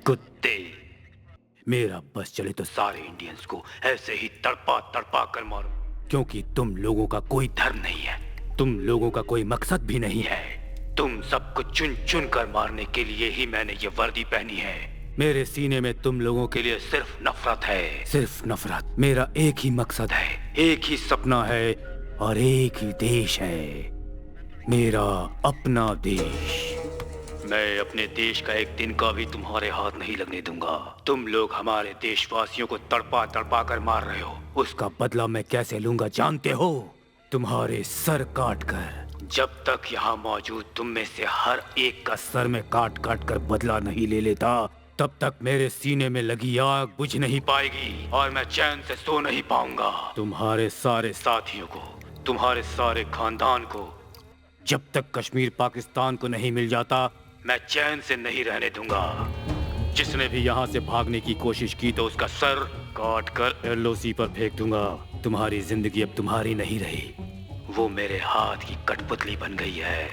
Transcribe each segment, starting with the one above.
कुत्ते, मेरा बस चले तो सारे इंडियंस को ऐसे ही तड़पा तड़पा कर मारो, क्योंकि तुम लोगों का कोई धर्म नहीं है, तुम लोगों का कोई मकसद भी नहीं है। तुम सबको चुन चुन कर मारने के लिए ही मैंने ये वर्दी पहनी है। मेरे सीने में तुम लोगों के लिए सिर्फ नफरत है, सिर्फ नफरत। मेरा एक ही मकसद है, एक ही सपना है और एक ही देश है, मेरा अपना देश। मैं अपने देश का एक दिन का भी तुम्हारे हाथ नहीं लगने दूंगा। तुम लोग हमारे देशवासियों को तड़पा तड़पा कर मार रहे हो, उसका बदला मैं कैसे लूंगा जानते हो? तुम्हारे सर काट कर। जब तक यहाँ मौजूद तुम में से हर एक का सर में काट काट कर बदला नहीं ले लेता, तब तक मेरे सीने में लगी आग बुझ नहीं पाएगी और मैं चैन से सो नहीं पाऊंगा। तुम्हारे सारे साथियों को, तुम्हारे सारे खानदान को जब तक कश्मीर पाकिस्तान को नहीं मिल जाता, मैं चैन से नहीं रहने दूंगा। जिसने भी यहाँ से भागने की कोशिश की तो उसका सर काट कर एलओसी पर फेंक दूंगा। तुम्हारी जिंदगी अब तुम्हारी नहीं रही, वो मेरे हाथ की कठपुतली बन गई है।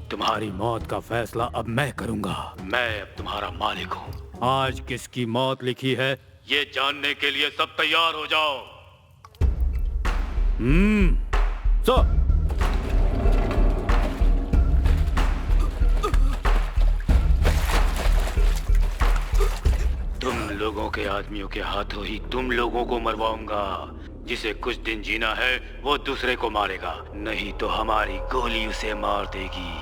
तुम्हारी मौत का फैसला अब मैं करूंगा। मैं अब तुम्हारा मालिक हूँ। आज किसकी मौत लिखी है ये जानने के लिए सब तैयार हो जाओ। सो तुम लोगों के आदमियों के हाथों ही तुम लोगों को मरवाऊंगा। जिसे कुछ दिन जीना है वो दूसरे को मारेगा, नहीं तो हमारी गोली उसे मार देगी।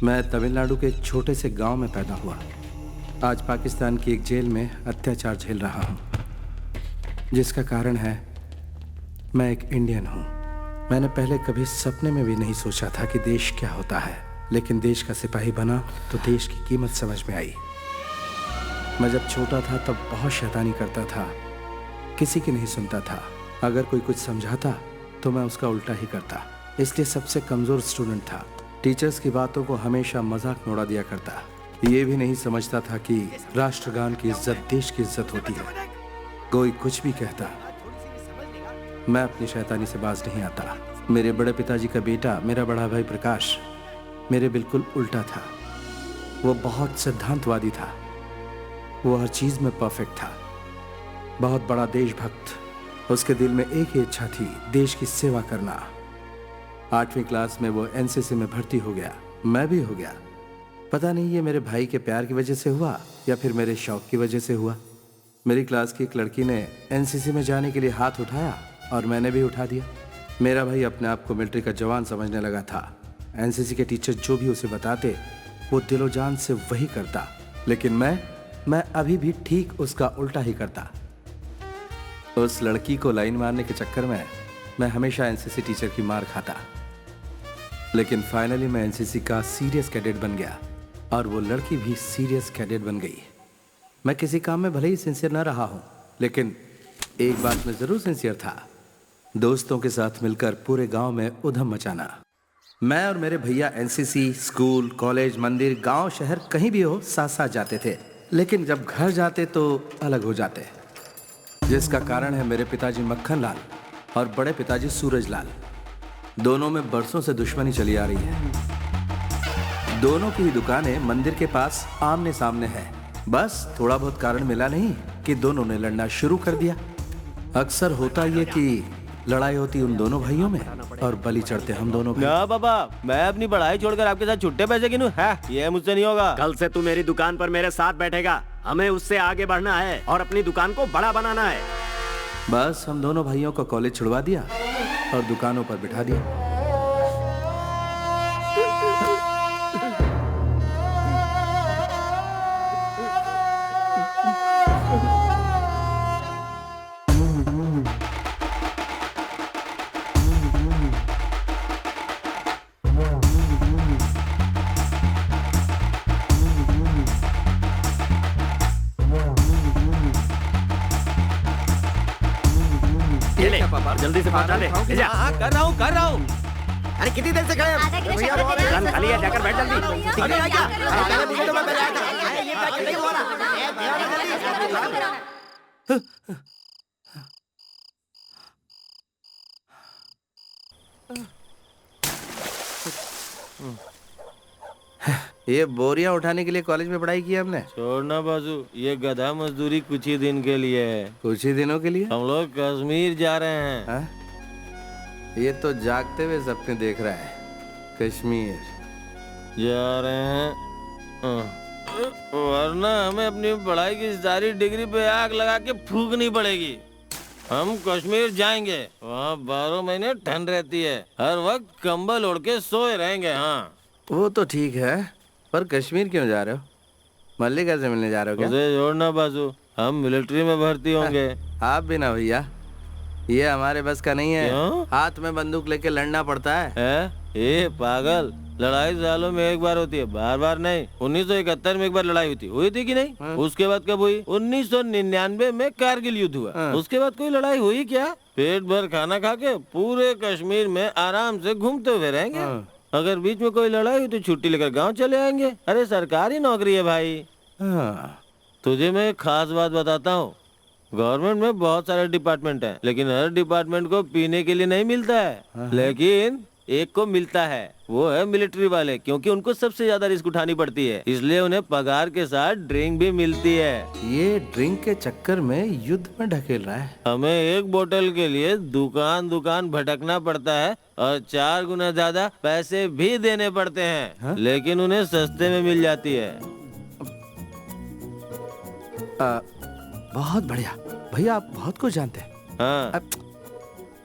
मैं तमिलनाडु के एक छोटे से गांव में पैदा हुआ। आज पाकिस्तान की एक जेल में अत्याचार झेल रहा हूं, जिसका कारण है मैं एक इंडियन हूं। मैंने पहले कभी सपने में भी नहीं सोचा था कि देश क्या होता है, लेकिन देश का सिपाही बना तो देश की कीमत समझ में आई। मैं जब छोटा था तब बहुत शैतानी करता था, किसी की नहीं सुनता था। अगर कोई कुछ समझाता तो मैं उसका उल्टा ही करता, इसलिए सबसे कमज़ोर स्टूडेंट था। टीचर्स की बातों को हमेशा मजाक में उड़ा दिया करता। ये भी नहीं समझता था कि राष्ट्रगान की इज्जत देश की इज्जत होती है। कोई कुछ भी कहता, मैं अपनी शैतानी से बाज नहीं आता। मेरे बड़े पिताजी का बेटा, मेरा बड़ा भाई प्रकाश, मेरे बिल्कुल उल्टा था। वो बहुत सिद्धांतवादी था, वो हर चीज़ में परफेक्ट था, बहुत बड़ा देशभक्त। उसके दिल में एक ही इच्छा थी, देश की सेवा करना। 8वीं क्लास में वो एनसीसी में भर्ती हो गया, मैं भी हो गया। पता नहीं ये मेरे भाई के प्यार की वजह से हुआ या फिर मेरे शौक की वजह से हुआ। मेरी क्लास की एक लड़की ने एनसीसी में जाने के लिए हाथ उठाया और मैंने भी उठा दिया। मेरा भाई अपने आप को मिलिट्री का जवान समझने लगा था। एनसीसी के टीचर जो भी उसे बताते वो दिलो जान से वही करता, लेकिन मैं अभी भी ठीक उसका उल्टा ही करता। उस लड़की को लाइन मारने के चक्कर में मैं हमेशा एनसीसी टीचर की मार खाता, लेकिन फाइनली मैं एनसीसी का सीरियस कैडेट बन गया और वो लड़की भी सीरियस कैडेट बन गई। मैं किसी काम में भले ही सिंसियर ना रहा हूं, लेकिन एक बात में जरूर सिंसियर था, दोस्तों के साथ मिलकर पूरे गांव में उधम मचाना। मैं और मेरे भैया एनसीसी, स्कूल, कॉलेज, मंदिर, गांव, शहर कहीं भी हो साथ साथ जाते थे, लेकिन जब घर जाते तो अलग हो जाते, जिसका कारण है मेरे पिताजी मक्खन लाल और बड़े पिताजी सूरज लाल। दोनों में बरसों से दुश्मनी चली आ रही है। दोनों की ही दुकानें मंदिर के पास आमने सामने है। बस थोड़ा बहुत कारण मिला नहीं कि दोनों ने लड़ना शुरू कर दिया। अक्सर होता ये कि लड़ाई होती उन दोनों भाइयों में और बलि चढ़ते हम दोनों भाई। ना बाबा, मैं अपनी पढ़ाई छोड़कर आपके साथ छुट्टे पैसे गिनूं? है ये मुझसे नहीं होगा। कल से तू मेरी दुकान पर मेरे साथ बैठेगा। हमें उससे आगे बढ़ना है और अपनी दुकान को बड़ा बनाना है। बस हम दोनों भाइयों को कॉलेज छुड़वा दिया और दुकानों पर बिठा दिया। जल्दी से पहुंचा ले। कर रहा हूँ। अरे कितनी देर से खड़े हैं? दुकान खाली है, जाकर बैठ जल्दी। ये बोरियां उठाने के लिए कॉलेज में पढ़ाई की हमने। छोड़ना बाजू, ये गधा मजदूरी कुछ ही दिन के लिए है। कुछ ही दिनों के लिए? हम लोग कश्मीर जा रहे हैं। हा? ये तो जागते हुए सपने देख रहा है। कश्मीर जा रहे हैं, वरना हमें अपनी पढ़ाई की सारी डिग्री पे आग लगा के फूकनी पड़ेगी। हम कश्मीर जाएंगे, वहाँ 12 महीने ठंड रहती है, हर वक्त कंबल ओढ़ के सोए रहेंगे। हाँ वो तो ठीक है, पर कश्मीर क्यों जा रहे हो? मल्लिका से मिलने जा रहे हो क्या? उसे जोड़ना बाजू, हम मिलिट्री में भर्ती होंगे। आप भी ना भैया, ये हमारे बस का नहीं है। क्यों? हाथ में बंदूक लेके लड़ना पड़ता है। ए पागल, लड़ाई सालों में एक बार होती है, बार बार नहीं। 1971 में एक बार लड़ाई हुई थी कि नहीं? उसके बाद कब हुई? 1999 में कारगिल युद्ध हुआ। उसके बाद कोई लड़ाई हुई क्या? पेट भर खाना खा के पूरे कश्मीर में आराम से घूमते हुए रहेंगे। अगर बीच में कोई लड़ाई हुई तो छुट्टी लेकर गांव चले आएंगे। अरे सरकारी नौकरी है भाई। तुझे मैं एक खास बात बताता हूँ, गवर्नमेंट में बहुत सारे डिपार्टमेंट हैं, लेकिन हर डिपार्टमेंट को पीने के लिए नहीं मिलता है, लेकिन एक को मिलता है, वो है मिलिट्री वाले, क्योंकि उनको सबसे ज्यादा रिस्क उठानी पड़ती है, इसलिए उन्हें पगार के साथ ड्रिंक भी मिलती है। ये ड्रिंक के चक्कर में युद्ध में ढकेल रहा है। हमें एक बोतल के लिए दुकान दुकान भटकना पड़ता है और 4 गुना ज्यादा पैसे भी देने पड़ते हैं, लेकिन उन्हें सस्ते में मिल जाती है। बहुत बढ़िया, भैया आप बहुत कुछ जानते हैं। हाँ।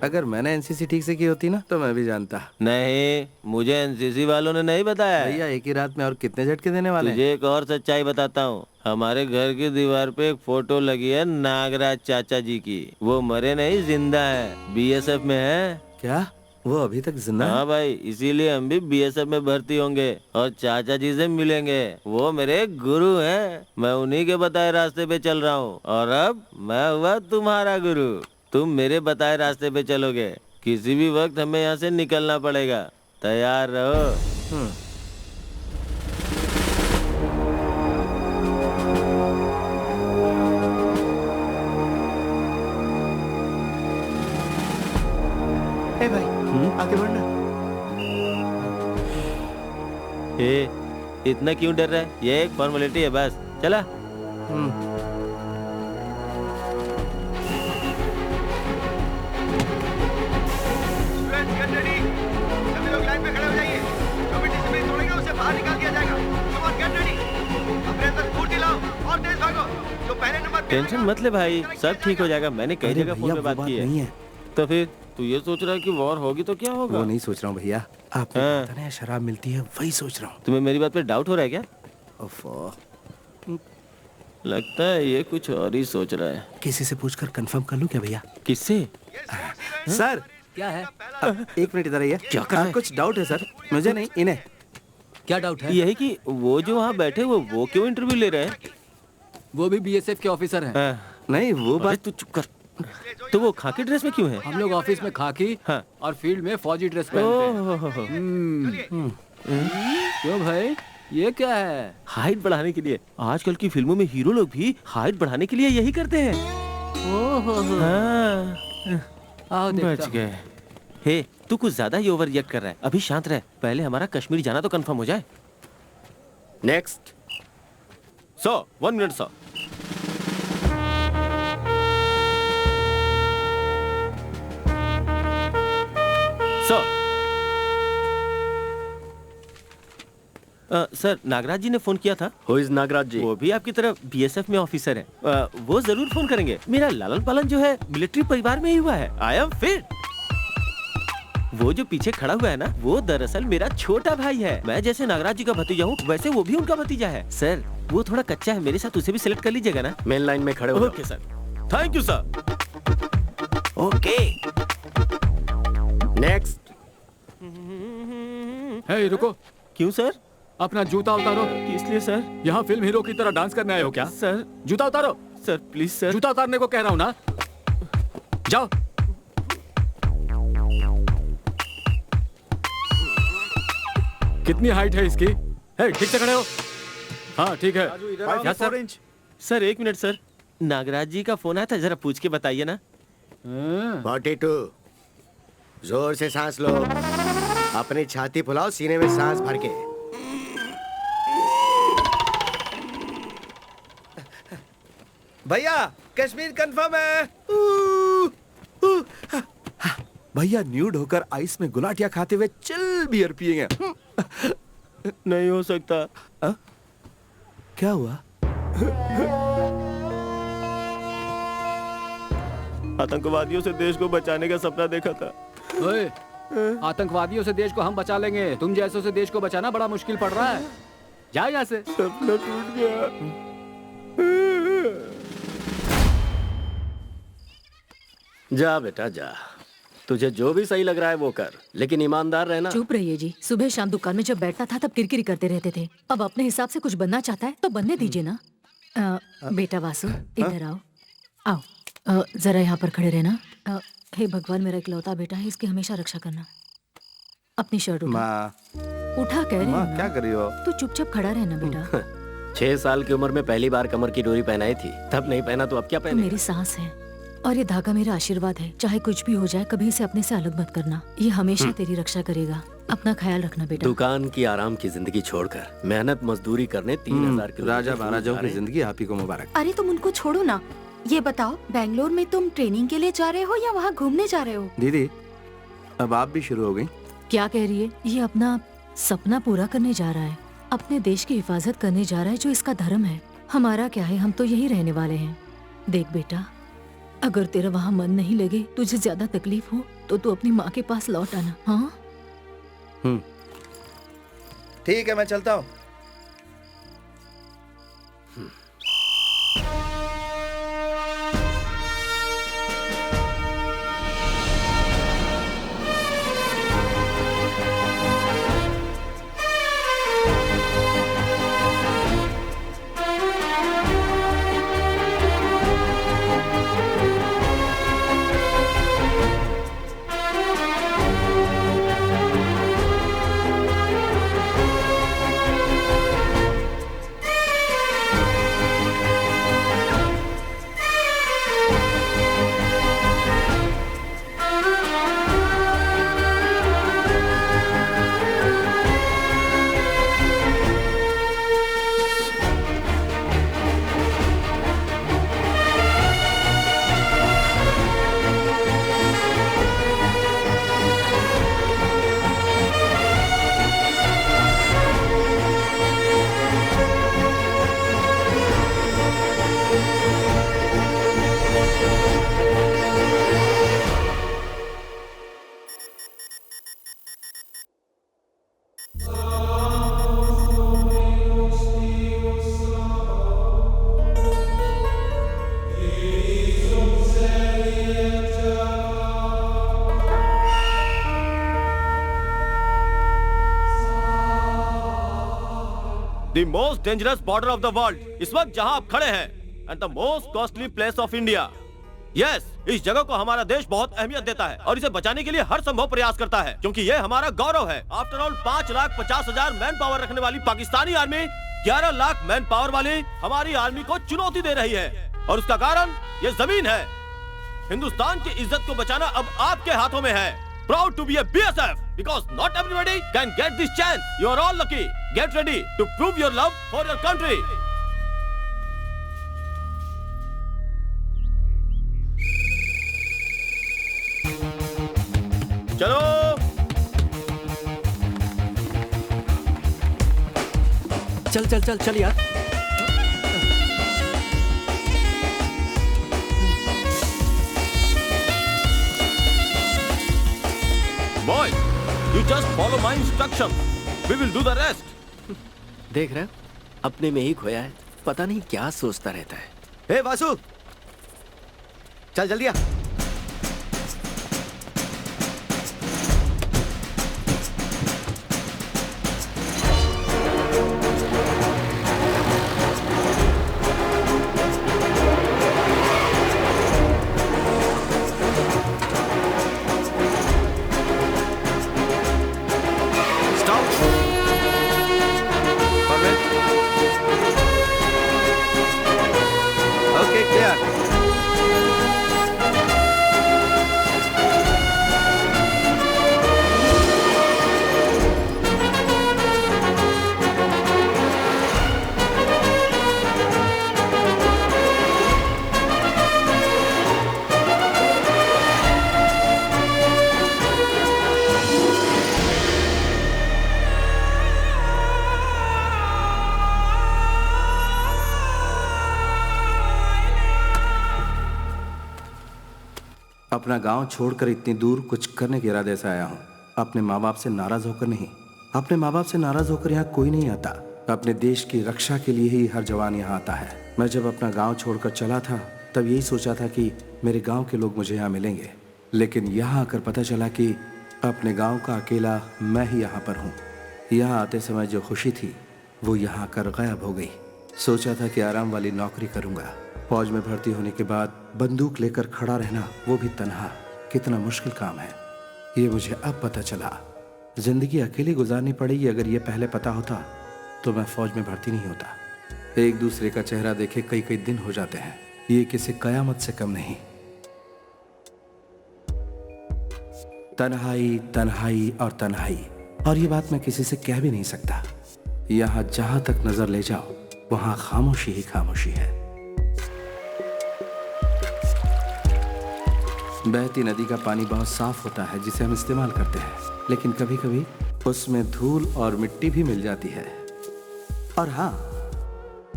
अगर मैंने एनसीसी ठीक से की होती ना तो मैं भी जानता। नहीं, मुझे एनसीसी वालों ने नहीं बताया। भैया एक ही रात में और कितने झटके देने वाले हैं? तुझे एक और सच्चाई बताता हूँ। हमारे घर की दीवार पे एक फोटो लगी है नागराज चाचा जी की। वो मरे नहीं, जिंदा है, बीएसएफ में है। क्या वो अभी तक जिंदा है? हाँ भाई, इसीलिए हम भी बीएसएफ में भर्ती होंगे और चाचा जी से मिलेंगे। वो मेरे गुरु हैं। मैं उन्हीं के बताए रास्ते पे चल रहा हूँ और अब मैं हुआ तुम्हारा गुरु। तुम मेरे बताए रास्ते पे चलोगे। किसी भी वक्त हमें यहाँ से निकलना पड़ेगा। तैयार रहो। ए भाई, आगे बढ़ना। इतना क्यों डर रहा है? ये एक फॉर्मेलिटी है बस। चला। सभी लोग लाइन में खड़े हो जाइए। जो भी डिसिप्लिन तोड़ेगा उसे बाहर निकाल दिया जाएगा। Come on, get ready. अपने अंदर स्फूर्ति लाओ और तेज भागो। जो पहले नंबर पे टेंशन मत ले भाई, सब ठीक हो जाएगा। मैंने कई जगह फोन पे बात की नहीं है। है। तो फिर तू ये सोच रहा है कि वॉर होगी तो क्या होगा? वो नहीं सोच रहा हूँ भैया, आपको हाँ। पता नहीं शराब मिलती है, वही सोच रहा हूँ। तुम्हें मेरी बात पे डाउट हो रहा है क्या? ओफो, लगता है ये कुछ और ही सोच रहा है। किसी से पूछकर कंफर्म कर लूँ क्या भैया? किससे? सर क्या है? एक मिनट इधर आइए। क्या कर रहा है? कुछ डाउट है सर, मुझे नहीं इन्हें। क्या डाउट है? यही कि वो जो वहाँ बैठे वो क्यों इंटरव्यू ले रहे हैं? वो भी बीएसएफ के ऑफिसर हैं। हाँ। नहीं वो अरे बात तू चुप कर। तो वो खाकी ड्रेस में क्यों है? हम लोग ऑफिस में खाकी हाँ। और फील्ड में फौजी ड्रेस पहनते हैं। ओह, क्यों भाई, ये क्या है? हाइट बढ़ाने के लिए। आजकल की फिल्मों में हीरो लोग भी हाइट बढ़ाने के लिए यही करते हैं। हाँ, आओ देखता बच हूँ। गए। हे, तू कुछ ज्यादा ही ओवर रिएक्ट कर रहा है। अभी शांत रह, पहले हमारा कश्मीर जाना तो कंफर्म हो जाए। नेक्स्ट। 1 मिनट 100। सर, नागराज जी ने फोन किया था। हु इज नागराज जी? वो भी आपकी तरफ बीएसएफ में ऑफिसर है। वो जरूर फोन करेंगे। मेरा लालन पालन जो है मिलिट्री परिवार में ही हुआ है। I am fit. वो जो पीछे खड़ा हुआ है ना, वो दरअसल मेरा छोटा भाई है। मैं जैसे नागराज जी का भतीजा हूँ, वैसे वो भी उनका भतीजा है। सर, वो थोड़ा कच्चा है, मेरे साथ उसे भी सिलेक्ट कर लीजिएगा ना। मेन लाइन में खड़े हो। Okay sir, thank you sir. Okay. Next. Hey, रुको, क्यों सर? अपना जूता उतारो। किस लिए सर? यहाँ फिल्म हीरो की तरह डांस करने आए हो क्या? सर, जूता उतारो। Sir please sir. जूता उतारने को कह रहा हूँ ना। जाओ। कितनी हाइट है इसकी? हे, ठीक से खड़े हो। हाँ ठीक है। क्या sir? Sir 1 minute sir, Nagraj ji का फोन आया था, जरा पूछ के बताइए ना। 42। जोर से सांस लो। अपनी छाती फुलाओ, सीने में सांस भर के। भैया कश्मीर कंफर्म है। भैया न्यूड होकर आइस में गुलाटिया खाते हुए चिल बियर पिएंगे। नहीं हो सकता। क्या हुआ? आतंकवादियों से देश को बचाने का सपना देखा था। ओए, आतंकवादियों से देश को हम बचा लेंगे, तुम जैसों से देश को बचाना बड़ा मुश्किल पड़ रहा है। जाओ यहाँ से। सपना टूट गया। जा बेटा जा, तुझे जो भी सही लग रहा है वो कर, लेकिन ईमानदार रहना। चुप रहिए जी। सुबह शाम दुकान में जब बैठता था तब किरकिरी करते रहते थे। अब अपने हिसाब से कुछ बनना चाहता है तो बनने दीजिए ना। बेटा वासु, इधर आओ। आओ, जरा यहाँ पर खड़े रहना। हे भगवान, मेरा इकलौता बेटा है, इसकी हमेशा रक्षा करना। अपनी शर्ट उठा। माँ, उठा कह रही माँ हूँ क्या ना। कर रही हो? तू चुपचाप खड़ा रहना बेटा। 6 साल की उम्र में पहली बार कमर की डोरी पहनाई थी, तब नहीं पहना तो अब क्या तू पहने? मेरी सांस है और ये धागा मेरा आशीर्वाद है। चाहे कुछ भी हो जाए, कभी इसे अपने से अलग मत करना। ये हमेशा तेरी रक्षा करेगा। अपना ख्याल रखना बेटा। दुकान की आराम की जिंदगी छोड़कर मेहनत मजदूरी करने 3000 किलोमीटर राजा महाराजाओं की जिंदगी आप ही को मुबारक। अरे तुम उनको छोड़ो ना। ये बताओ, बेंगलोर में तुम ट्रेनिंग के लिए जा रहे हो या वहाँ घूमने जा रहे हो? दीदी अब आप भी शुरू हो गई। क्या कह रही है? ये अपना सपना पूरा करने जा रहा है, अपने देश की हिफाजत करने जा रहा है, जो इसका धर्म है। हमारा क्या है, हम तो यही रहने वाले हैं। देख बेटा, अगर तेरा वहाँ मन नहीं लगे, तुझे ज्यादा तकलीफ हो तो तू अपनी माँ के पास लौट आना। हाँ ठीक है, मैं चलता हूँ। The most dangerous border of the world, इस वक्त जहां आप खड़े हैं, and the most costly place of India. Yes, इस जगह को हमारा देश बहुत अहमियत देता है और इसे बचाने के लिए हर संभव प्रयास करता है, क्योंकि ये हमारा गौरव है। आफ्टर ऑल 5,50,000 मैन पावर रखने वाली Pakistani army 11 lakh man power वाली हमारी आर्मी को चुनौती दे रही है, और उसका कारण ये जमीन है। हिंदुस्तान की इज्जत को बचाना अब आपके हाथों में है। Proud to be a BSF because not everybody can get this chance. You are all lucky. Get ready to prove your love for your country. चलो चल चल चल चल यार। Boy, you just follow my instruction. We will do the rest. देख रहे हो, अपने में ही खोया है, पता नहीं क्या सोचता रहता है। हे वासु, चल जल्दी आ। अपना गांव छोड़कर इतनी दूर कुछ करने के इरादे से आया हूं। अपने माँ बाप से नाराज होकर नहीं। अपने माँ बाप से नाराज होकर यहाँ कोई नहीं आता। अपने देश की रक्षा के लिए ही हर जवान यहाँ आता है। मैं जब अपना गांव छोड़कर चला था तब यही सोचा था कि मेरे गांव के लोग मुझे यहाँ मिलेंगे, लेकिन यहाँ आकर पता चला कि अपने गांव का अकेला मैं ही यहाँ पर हूँ। यहाँ आते समय जो खुशी थी वो यहाँ आकर गायब हो गई। सोचा था कि आराम वाली नौकरी करूँगा। फौज में भर्ती होने के बाद बंदूक लेकर खड़ा रहना, वो भी तन्हा, कितना मुश्किल काम है ये मुझे अब पता चला। जिंदगी अकेली गुजारनी पड़ेगी। अगर ये पहले पता होता तो मैं फौज में भर्ती नहीं होता। एक दूसरे का चेहरा देखे कई कई दिन हो जाते हैं, ये किसी कयामत से कम नहीं। तन्हाई तन्हाई और तन्हाई, और ये बात मैं किसी से कह भी नहीं सकता। यहाँ जहां तक नजर ले जाओ वहां खामोशी ही खामोशी है। बहती नदी का पानी बहुत साफ होता है जिसे हम इस्तेमाल करते हैं, लेकिन कभी कभी उसमें धूल और मिट्टी भी मिल जाती है। और हाँ,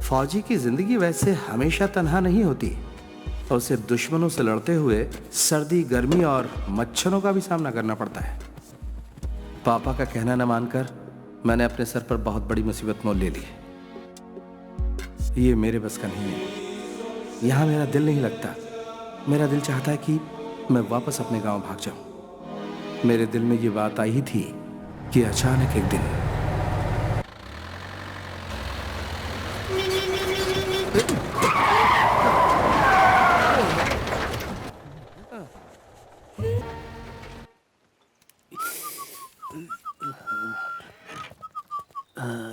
फौजी की जिंदगी वैसे हमेशा तन्हा नहीं होती। और उसे दुश्मनों से लड़ते हुए सर्दी, गर्मी और मच्छरों का भी सामना करना पड़ता है। पापा का कहना न मानकर मैंने अपने सर पर बहुत बड़ी मुसीबत मोल ले ली। ये मेरे बस का नहीं है। यहाँ मेरा दिल नहीं लगता। मेरा दिल चाहता है कि मैं वापस अपने गांव भाग जाऊं। मेरे दिल में ये बात आई ही थी कि अचानक एक दिन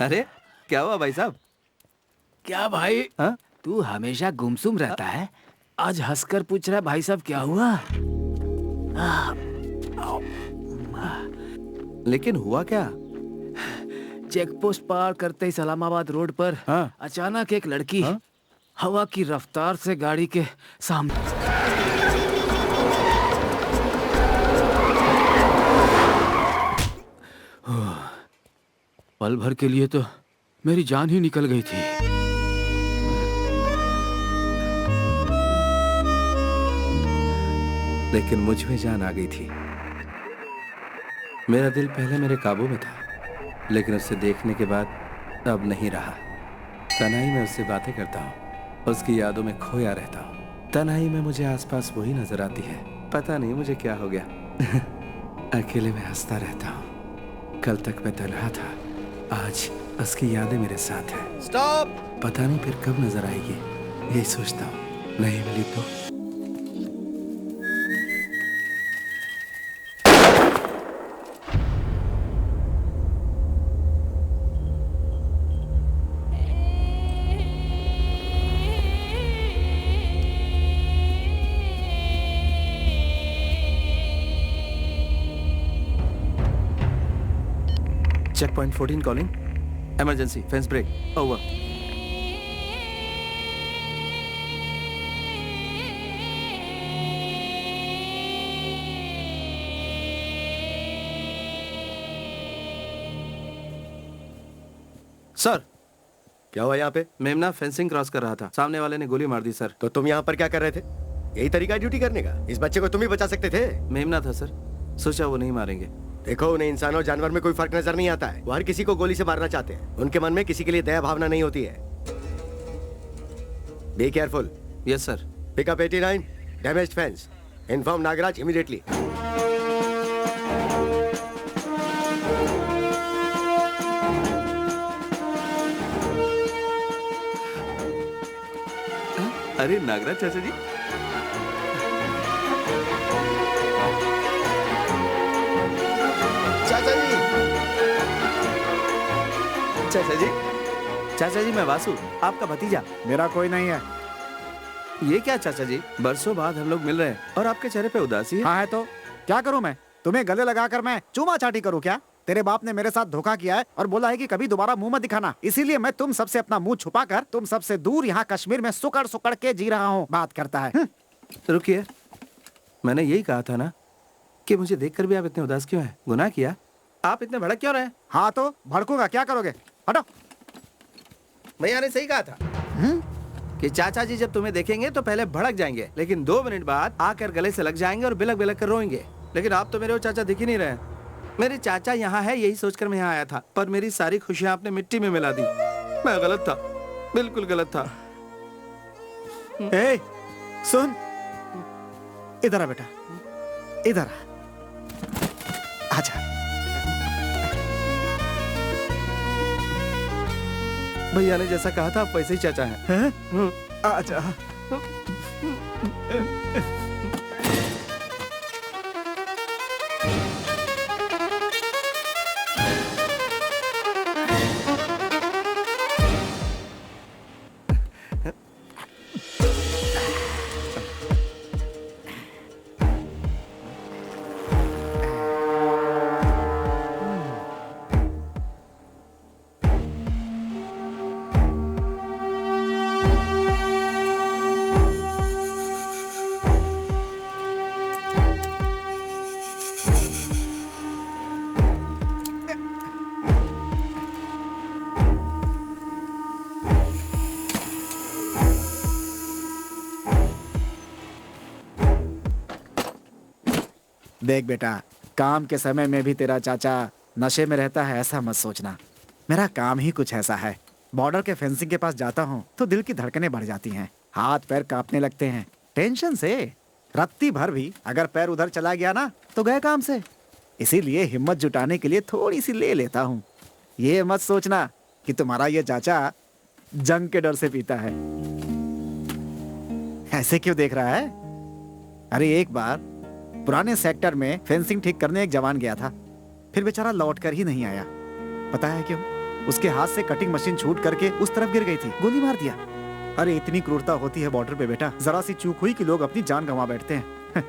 अरे क्या हुआ भाई साहब? क्या भाई? हाँ? तू हमेशा गुमसुम रहता है, आज हंसकर पूछ रहा है भाई साहब क्या हुआ? लेकिन हुआ क्या? चेक पोस्ट पार करते ही सलामाबाद रोड पर हाँ? अचानक एक लड़की हाँ? हवा की रफ्तार से गाड़ी के सामने पल भर के लिए तो मेरी जान ही निकल गई थी। लेकिन मुझ में जान आ गई थी। मेरा दिल पहले मेरे काबू में था, लेकिन उसे देखने के बाद अब नहीं रहा। तन्हाई में उससे बातें करता हूँ, उसकी यादों में खोया रहता हूँ। तन्हाई में मुझे आसपास वही नजर आती है। पता नहीं मुझे क्या हो गया। अकेले में हंसता रहता हूँ। कल तक मैं तन्हा था, आज उसकी यादें मेरे साथ हैं। स्टॉप। पता नहीं फिर कब नजर आएगी, यही सोचता हूँ। नहीं मिली तो check point 14 calling, emergency, fence break, over. Sir, क्या हुआ यहाँ पे? मेमना फेंसिंग क्रॉस कर रहा था, सामने वाले ने गोली मार दी सर। तो तुम यहाँ पर क्या कर रहे थे? यही तरीका है ड्यूटी करने का? इस बच्चे को तुम ही बचा सकते थे। मेमना था सर, सोचा वो नहीं मारेंगे। देखो, उन्हें इंसान और जानवर में कोई फर्क नजर नहीं आता है। वो हर किसी को गोली से मारना चाहते हैं। उनके मन में किसी के लिए दया भावना नहीं होती है। Be careful. Yes sir. Pick up 89, damaged fence. Inform Nagaraj immediately. अरे नागराज चाचा जी, चाचा जी, चाचा जी, चाचा जी, मैं वासु, आपका भतीजा। मेरा कोई नहीं है। ये क्या चाचा जी, बरसों बाद हम लोग मिल रहे हैं और आपके चेहरे पे उदासी है। हाँ है तो क्या करूं मैं? तुम्हें गले लगाकर मैं चूमा चाटी करूं क्या? तेरे बाप ने मेरे साथ धोखा किया है और बोला है कि कभी दोबारा मुंह मत दिखाना। इसीलिए मैं तुम सबसे अपना मुंह छुपाकर तुम सबसे दूर यहाँ कश्मीर में सुकड़ सुकड़ के जी रहा हूँ। बात करता है। रुकिए, मैंने यही कहा था ना कि मुझे देखकर भी आप इतने उदास क्यों हैं? गुनाह किया? आप इतने भड़क क्यों रहे? हाँ तो भड़कूंगा, क्या करोगे? हटो। भैया ने सही कहा था कि चाचा जी जब तुम्हें देखेंगे तो पहले भड़क जाएंगे, लेकिन 2 मिनट बाद आकर गले से लग जाएंगे और बिलक बिलक कर रोएंगे। लेकिन आप तो मेरे वो चाचा दिख ही नहीं रहे। मेरे चाचा यहाँ है यही सोचकर मैं यहाँ आया था, पर मेरी सारी खुशियाँ आपने मिट्टी में मिला दी। मैं गलत था, बिल्कुल गलत था। ए, सुन, इधर आ बेटा, इधर आ। आजा। भैया ने जैसा कहा था आप वैसे ही चाचा हैं। आजा। देख बेटा, काम के समय में भी तेरा चाचा नशे में रहता है ऐसा मत सोचना। मेरा काम ही कुछ ऐसा है। बॉर्डर के फेंसिंग के पास जाता हूँ तो दिल की धड़कनें बढ़ जाती हैं, हाथ पैर कांपने लगते हैं टेंशन से। रत्ती भर भी अगर पैर उधर चला गया ना तो गए काम से। इसीलिए हिम्मत जुटाने के लिए थोड़ी सी ले लेता हूँ। ये मत सोचना कि तुम्हारा ये चाचा जंग के डर से पीता है। ऐसे क्यों देख रहा है? अरे एक बार पुराने सेक्टर में फेंसिंग ठीक करने एक जवान गया था, फिर बेचारा लौट कर ही नहीं आया। पता है क्यों? उसके हाथ से कटिंग मशीन छूट करके उस तरफ गिर गई थी, गोली मार दिया। अरे इतनी क्रूरता होती है बॉर्डर पे बेटा, जरा सी चूक हुई कि लोग अपनी जान गंवा बैठते हैं।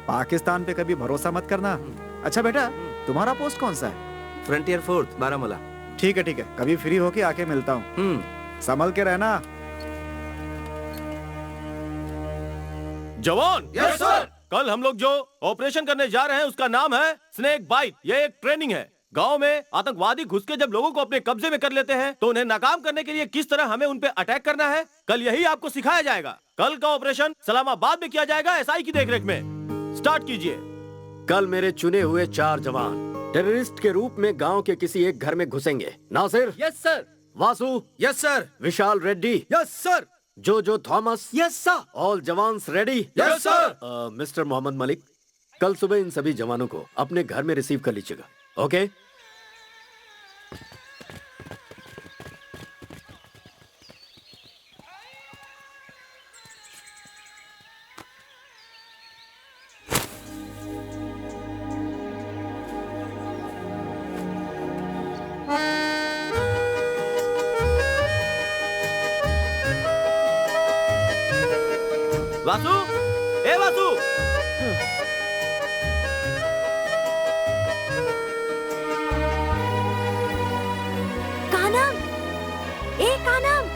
पाकिस्तान पे कभी भरोसा मत करना। अच्छा बेटा, तुम्हारा पोस्ट कौन सा है? Frontier fourth, Baramulla. ठीक है, कभी फ्री होके आके मिलता हूँ। संभल के रहना। जवान। Yes sir. कल हम लोग जो ऑपरेशन करने जा रहे हैं उसका नाम है स्नेक बाइट। ये एक ट्रेनिंग है। गांव में आतंकवादी घुस के जब लोगों को अपने कब्जे में कर लेते हैं तो उन्हें नाकाम करने के लिए किस तरह हमें उन पे अटैक करना है, कल यही आपको सिखाया जाएगा। कल का ऑपरेशन सलामाबाद में किया जाएगा, एसआई की देखरेख में। स्टार्ट कीजिए। कल मेरे चुने हुए 4 जवान टेररिस्ट के रूप में गांव के किसी एक घर में घुसेंगे। Nasir. Yes sir. Vasu. Yes sir. Vishal Reddy. Yes sir. Jo Thomas. Yes sir. All jawans ready. Yes sir. Mister Mohammad Malik, कल सुबह इन सभी जवानों को अपने घर में रिसीव कर लीजिएगा। ओके? वासु, ए वासु। कानम, ए कानम।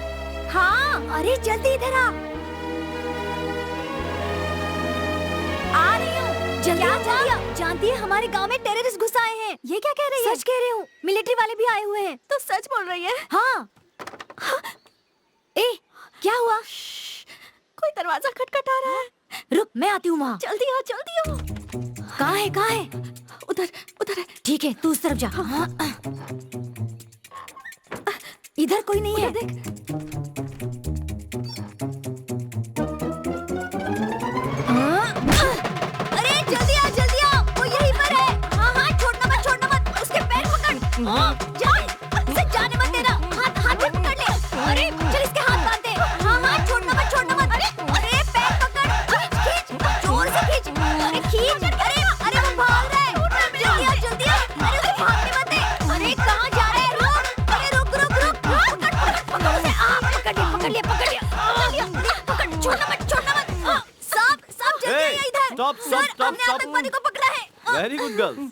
हाँ, अरे जल्दी इधर आ रही हूँ। जल्दी। जानती है हमारे गांव में टेररिस्ट घुस आए हैं। ये क्या कह रही है? सच कह रही हूँ, मिलिट्री वाले भी आए हुए हैं। तो सच बोल रही है? हाँ। ए, क्या हुआ? कोई दरवाजा खटखटा रहा है। रुक, मैं आती हूँ वहाँ। जल्दी आओ, जल्दी आओ। कहाँ है? उधर है। ठीक है, तू उस तरफ जा। हाँ। इधर कोई नहीं है। देख। अरे जल्दी आ, वो यहीं पर है। हाँ, छोड़ना मत। उसके पैर पकड़। जाने मत देना। हाथ पे पकड़ ले। अरे चल, इसके हाथ बांध दे। हाँ, छोड़ना मत। अरे पैर पकड़, खींच, जोर से खींच। अरे खींच। अरे वो भाग रहा है। जल्दी आ। अरे उसे भागने मत दे। अरे कहाँ जा रहा है? रुक। पकड़ उसे। पकड़ लिया। छोड़ना मत। सब जल्दी आइए इधर। सर, हमने आतंकवादी को पकड़ा है। Very good girl.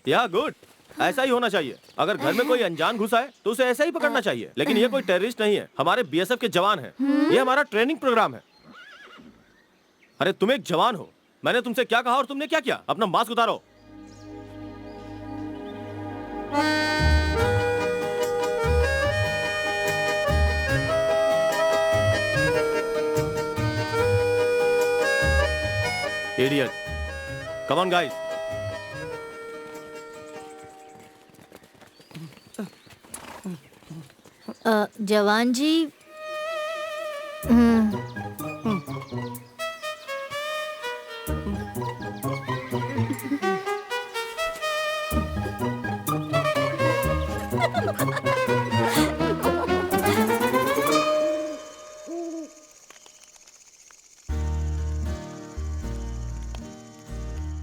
या गुड, ऐसा ही होना चाहिए। अगर घर में कोई अनजान घुसा है तो उसे ऐसा ही पकड़ना चाहिए। लेकिन ये कोई टेररिस्ट नहीं है, हमारे बीएसएफ के जवान हैं। ये हमारा ट्रेनिंग प्रोग्राम है। अरे तुम एक जवान हो, मैंने तुमसे क्या कहा और तुमने क्या किया? अपना मास्क उतारो। इडियट। Come on guys. जवान जी।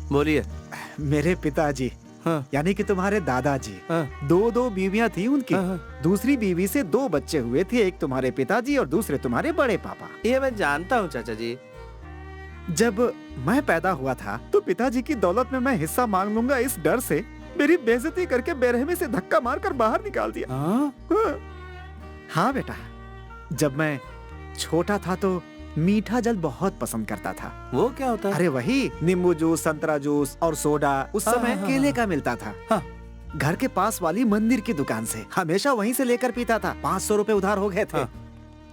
बोलिए। मेरे पिताजी, हाँ। यानी कि तुम्हारे दादाजी, हाँ। दो बीवियां थी उनकी। हाँ। दूसरी बीवी से 2 बच्चे हुए थे, एक तुम्हारे पिताजी और दूसरे तुम्हारे बड़े पापा। ये मैं जानता हूँ चाचा जी। जब मैं पैदा हुआ था तो पिताजी की दौलत में मैं हिस्सा मांग लूंगा, इस डर से मेरी बेइज्जती करके बेरहमी से धक्का मारकर बाहर निकाल दिया। हाँ बेटा, जब मैं छोटा था तो मीठा जल बहुत पसंद करता था। वो क्या होता है? अरे वही नींबू जूस, संतरा जूस और सोडा। उस समय केले का मिलता था। घर के पास वाली मंदिर की दुकान से हमेशा वहीं से लेकर पीता था। 500 रुपए उधार हो गए थे।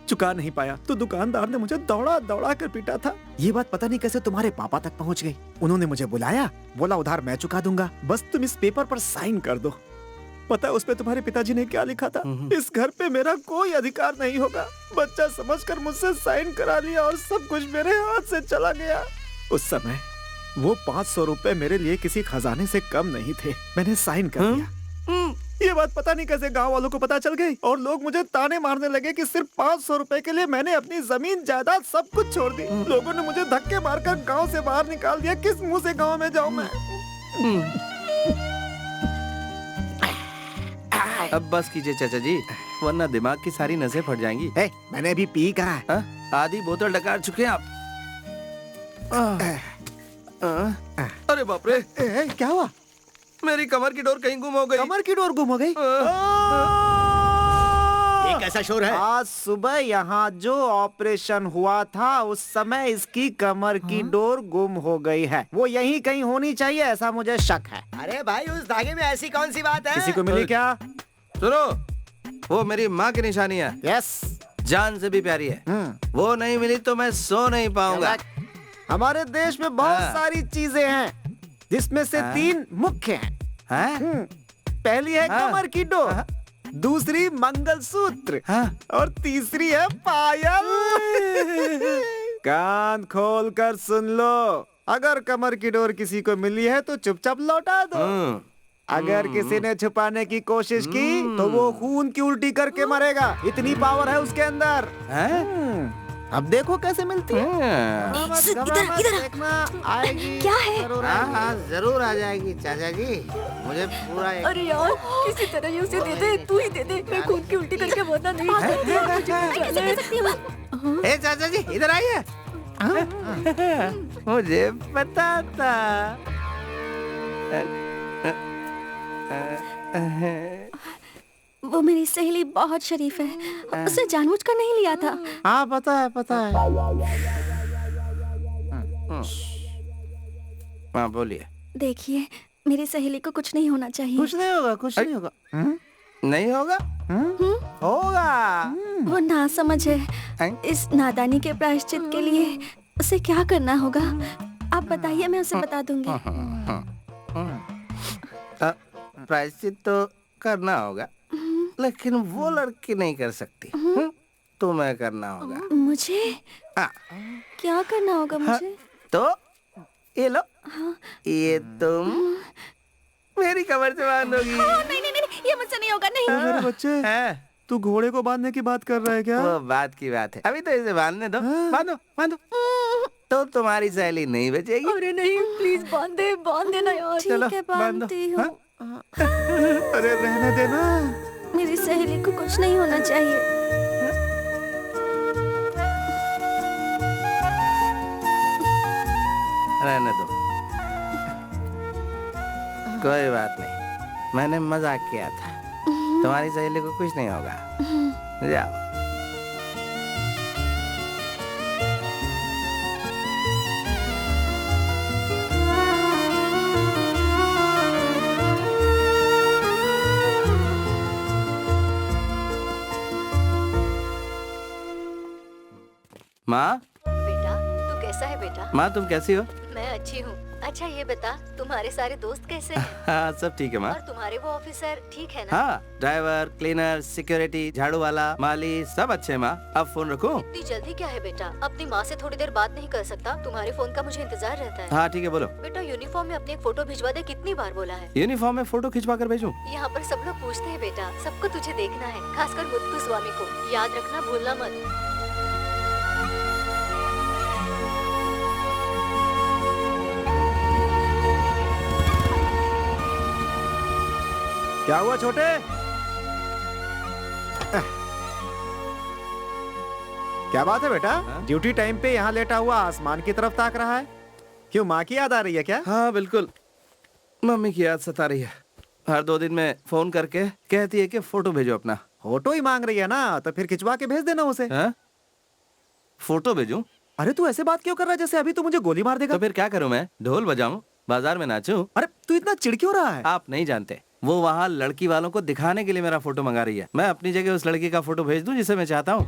चुका नहीं पाया तो दुकानदार ने मुझे दौड़ा दौड़ा कर पीटा था। ये बात पता नहीं कैसे तुम्हारे पापा तक पहुंच गई। उन्होंने मुझे बुलाया, बोला उधार मैं चुका दूंगा, बस तुम इस पेपर पर साइन कर दो। पता है उस पे तुम्हारे पिताजी ने क्या लिखा था? इस घर पे मेरा कोई अधिकार नहीं होगा। बच्चा समझकर मुझसे साइन करा लिया और सब कुछ मेरे हाथ से चला गया। उस समय वो 500 रुपए मेरे लिए किसी खजाने से कम नहीं थे। मैंने साइन कर दिया। ये बात पता नहीं कैसे गांव वालों को पता चल गई और लोग मुझे ताने मारने लगे कि सिर्फ 500 रुपए के लिए मैंने अपनी जमीन जायदाद सब कुछ छोड़ दी। लोगों ने मुझे धक्के मारकर गांव से बाहर निकाल दिया। किस मुंह से गांव में जाऊं मैं? अब बस कीजिए चाचा जी, वरना दिमाग की सारी नसें फट जाएंगी। मैंने अभी पी कहा है। आधी बोतल डकार चुके हैं आप। अरे बाप रे, क्या हुआ? मेरी कमर की डोर कहीं गुम हो गई। कमर की डोर गुम हो गई? ये कैसा शोर है? आज सुबह यहाँ जो ऑपरेशन हुआ था उस समय इसकी कमर की डोर गुम हो गई है। वो यहीं कहीं होनी चाहिए, ऐसा मुझे शक है। अरे भाई, उस धागे में ऐसी कौन सी बात है? किसी को मिली क्या? सुनो, वो मेरी माँ की निशानी है। यस, जान से भी प्यारी है। वो नहीं मिली तो मैं सो नहीं पाऊंगा। हमारे देश में बहुत सारी चीजें हैं जिसमें से 3 मुख्य हैं। पहली है कमर की डोर, दूसरी मंगलसूत्र और तीसरी है पायल। कान खोल कर सुन लो, अगर कमर की डोर किसी को मिली है तो चुपचाप लौटा दो। अगर किसी ने छुपाने की कोशिश की तो वो खून की उल्टी करके मरेगा। इतनी पावर है उसके अंदर। अब देखो कैसे मिलती है। आएगी, क्या है? जरूर आ जाएगी चाचा जी। मुझे पूरा अरे यार, किसी तरह ये उसे दे दे, तू ही दे दे। मैं खून की उल्टी करके मरना नहीं चाहती। ए चाचा जी, इधर आइए। मुझे पता था। वो मेरी सहेली बहुत शरीफ है, उसे जानबूझकर नहीं लिया था। हाँ पता है, पता है। हाँ बोलिए। देखिए, मेरी सहेली को कुछ नहीं होना चाहिए। कुछ नहीं होगा, कुछ नहीं होगा। नहीं होगा? होगा। वो नासमझ है। इस नादानी के प्रायश्चित के लिए उसे क्या करना होगा? आप बताइए, मैं उसे बता दूंगी। प्रायश्चित तो करना होगा, लेकिन वो लड़की नहीं कर सकती। तुम्हें करना होगा। मुझे? क्या करना होगा मुझे? तो ये लो, ये तुम मेरी कमर से बांधोगी। नहीं नहीं नहीं, ये मुझसे नहीं होगा। नहीं। मेरे बच्चे, तू घोड़े को बांधने की बात कर रहा है क्या? वो बात की बात है, अभी तो इसे बांधने दो। बांधो बांधो। तो तुम्हारी सहेली नहीं बचेगी। अरे नहीं, प्लीज बांध दे ना यार। ठीक है, बांधती हूँ। अरे रहने देना। मेरी सहेली को कुछ नहीं होना चाहिए। रहने दो, कोई बात नहीं, मैंने मजाक किया था। तुम्हारी सहेली को कुछ नहीं होगा। जाओ। माँ। बेटा, तू कैसा है बेटा? माँ तुम कैसी हो? मैं अच्छी हूँ। अच्छा ये बता, तुम्हारे सारे दोस्त कैसे हैं? हाँ सब ठीक है माँ। और तुम्हारे वो ऑफिसर ठीक है ना? हाँ, ड्राइवर, क्लीनर, सिक्योरिटी, झाड़ू वाला, माली सब अच्छे हैं माँ। अब फोन रखूं? इतनी जल्दी क्या है बेटा? अपनी माँ से थोड़ी देर बात नहीं कर सकता? तुम्हारे फोन का मुझे इंतजार रहता है। हाँ ठीक है, बोलो। बेटा यूनिफॉर्म में अपनी एक फोटो भिजवा दे, कितनी बार बोला है? यूनिफॉर्म में फोटो खिंचवा कर भेजूं? यहाँ पर सब लोग पूछते हैं बेटा, सबको तुझे देखना है, खासकर मुत्तु स्वामी को। याद रखना, भूलना मत। क्या हुआ छोटे? क्या बात है बेटा? ड्यूटी टाइम पे यहाँ लेटा हुआ आसमान की तरफ ताक रहा है। क्यों, माँ की याद आ रही है क्या? हाँ बिल्कुल, मम्मी की याद सता रही है। हर 2 दिन में फोन करके कहती है कि फोटो भेजो अपना। फोटो ही मांग रही है ना, तो फिर खिंचवा के भेज देना उसे। फोटो भेजूं? अरे तू ऐसे बात क्यों कर रहा है जैसे अभी तू मुझे गोली मार देगा? तो फिर क्या करूं मैं? ढोल बजाऊं, बाजार में नाचूं? अरे तू इतना चिढ़ क्यों रहा है? आप नहीं जानते, वो वहाँ लड़की वालों को दिखाने के लिए मेरा फोटो मंगा रही है। मैं अपनी जगह उस लड़की का फोटो भेज दूं जिसे मैं चाहता हूँ।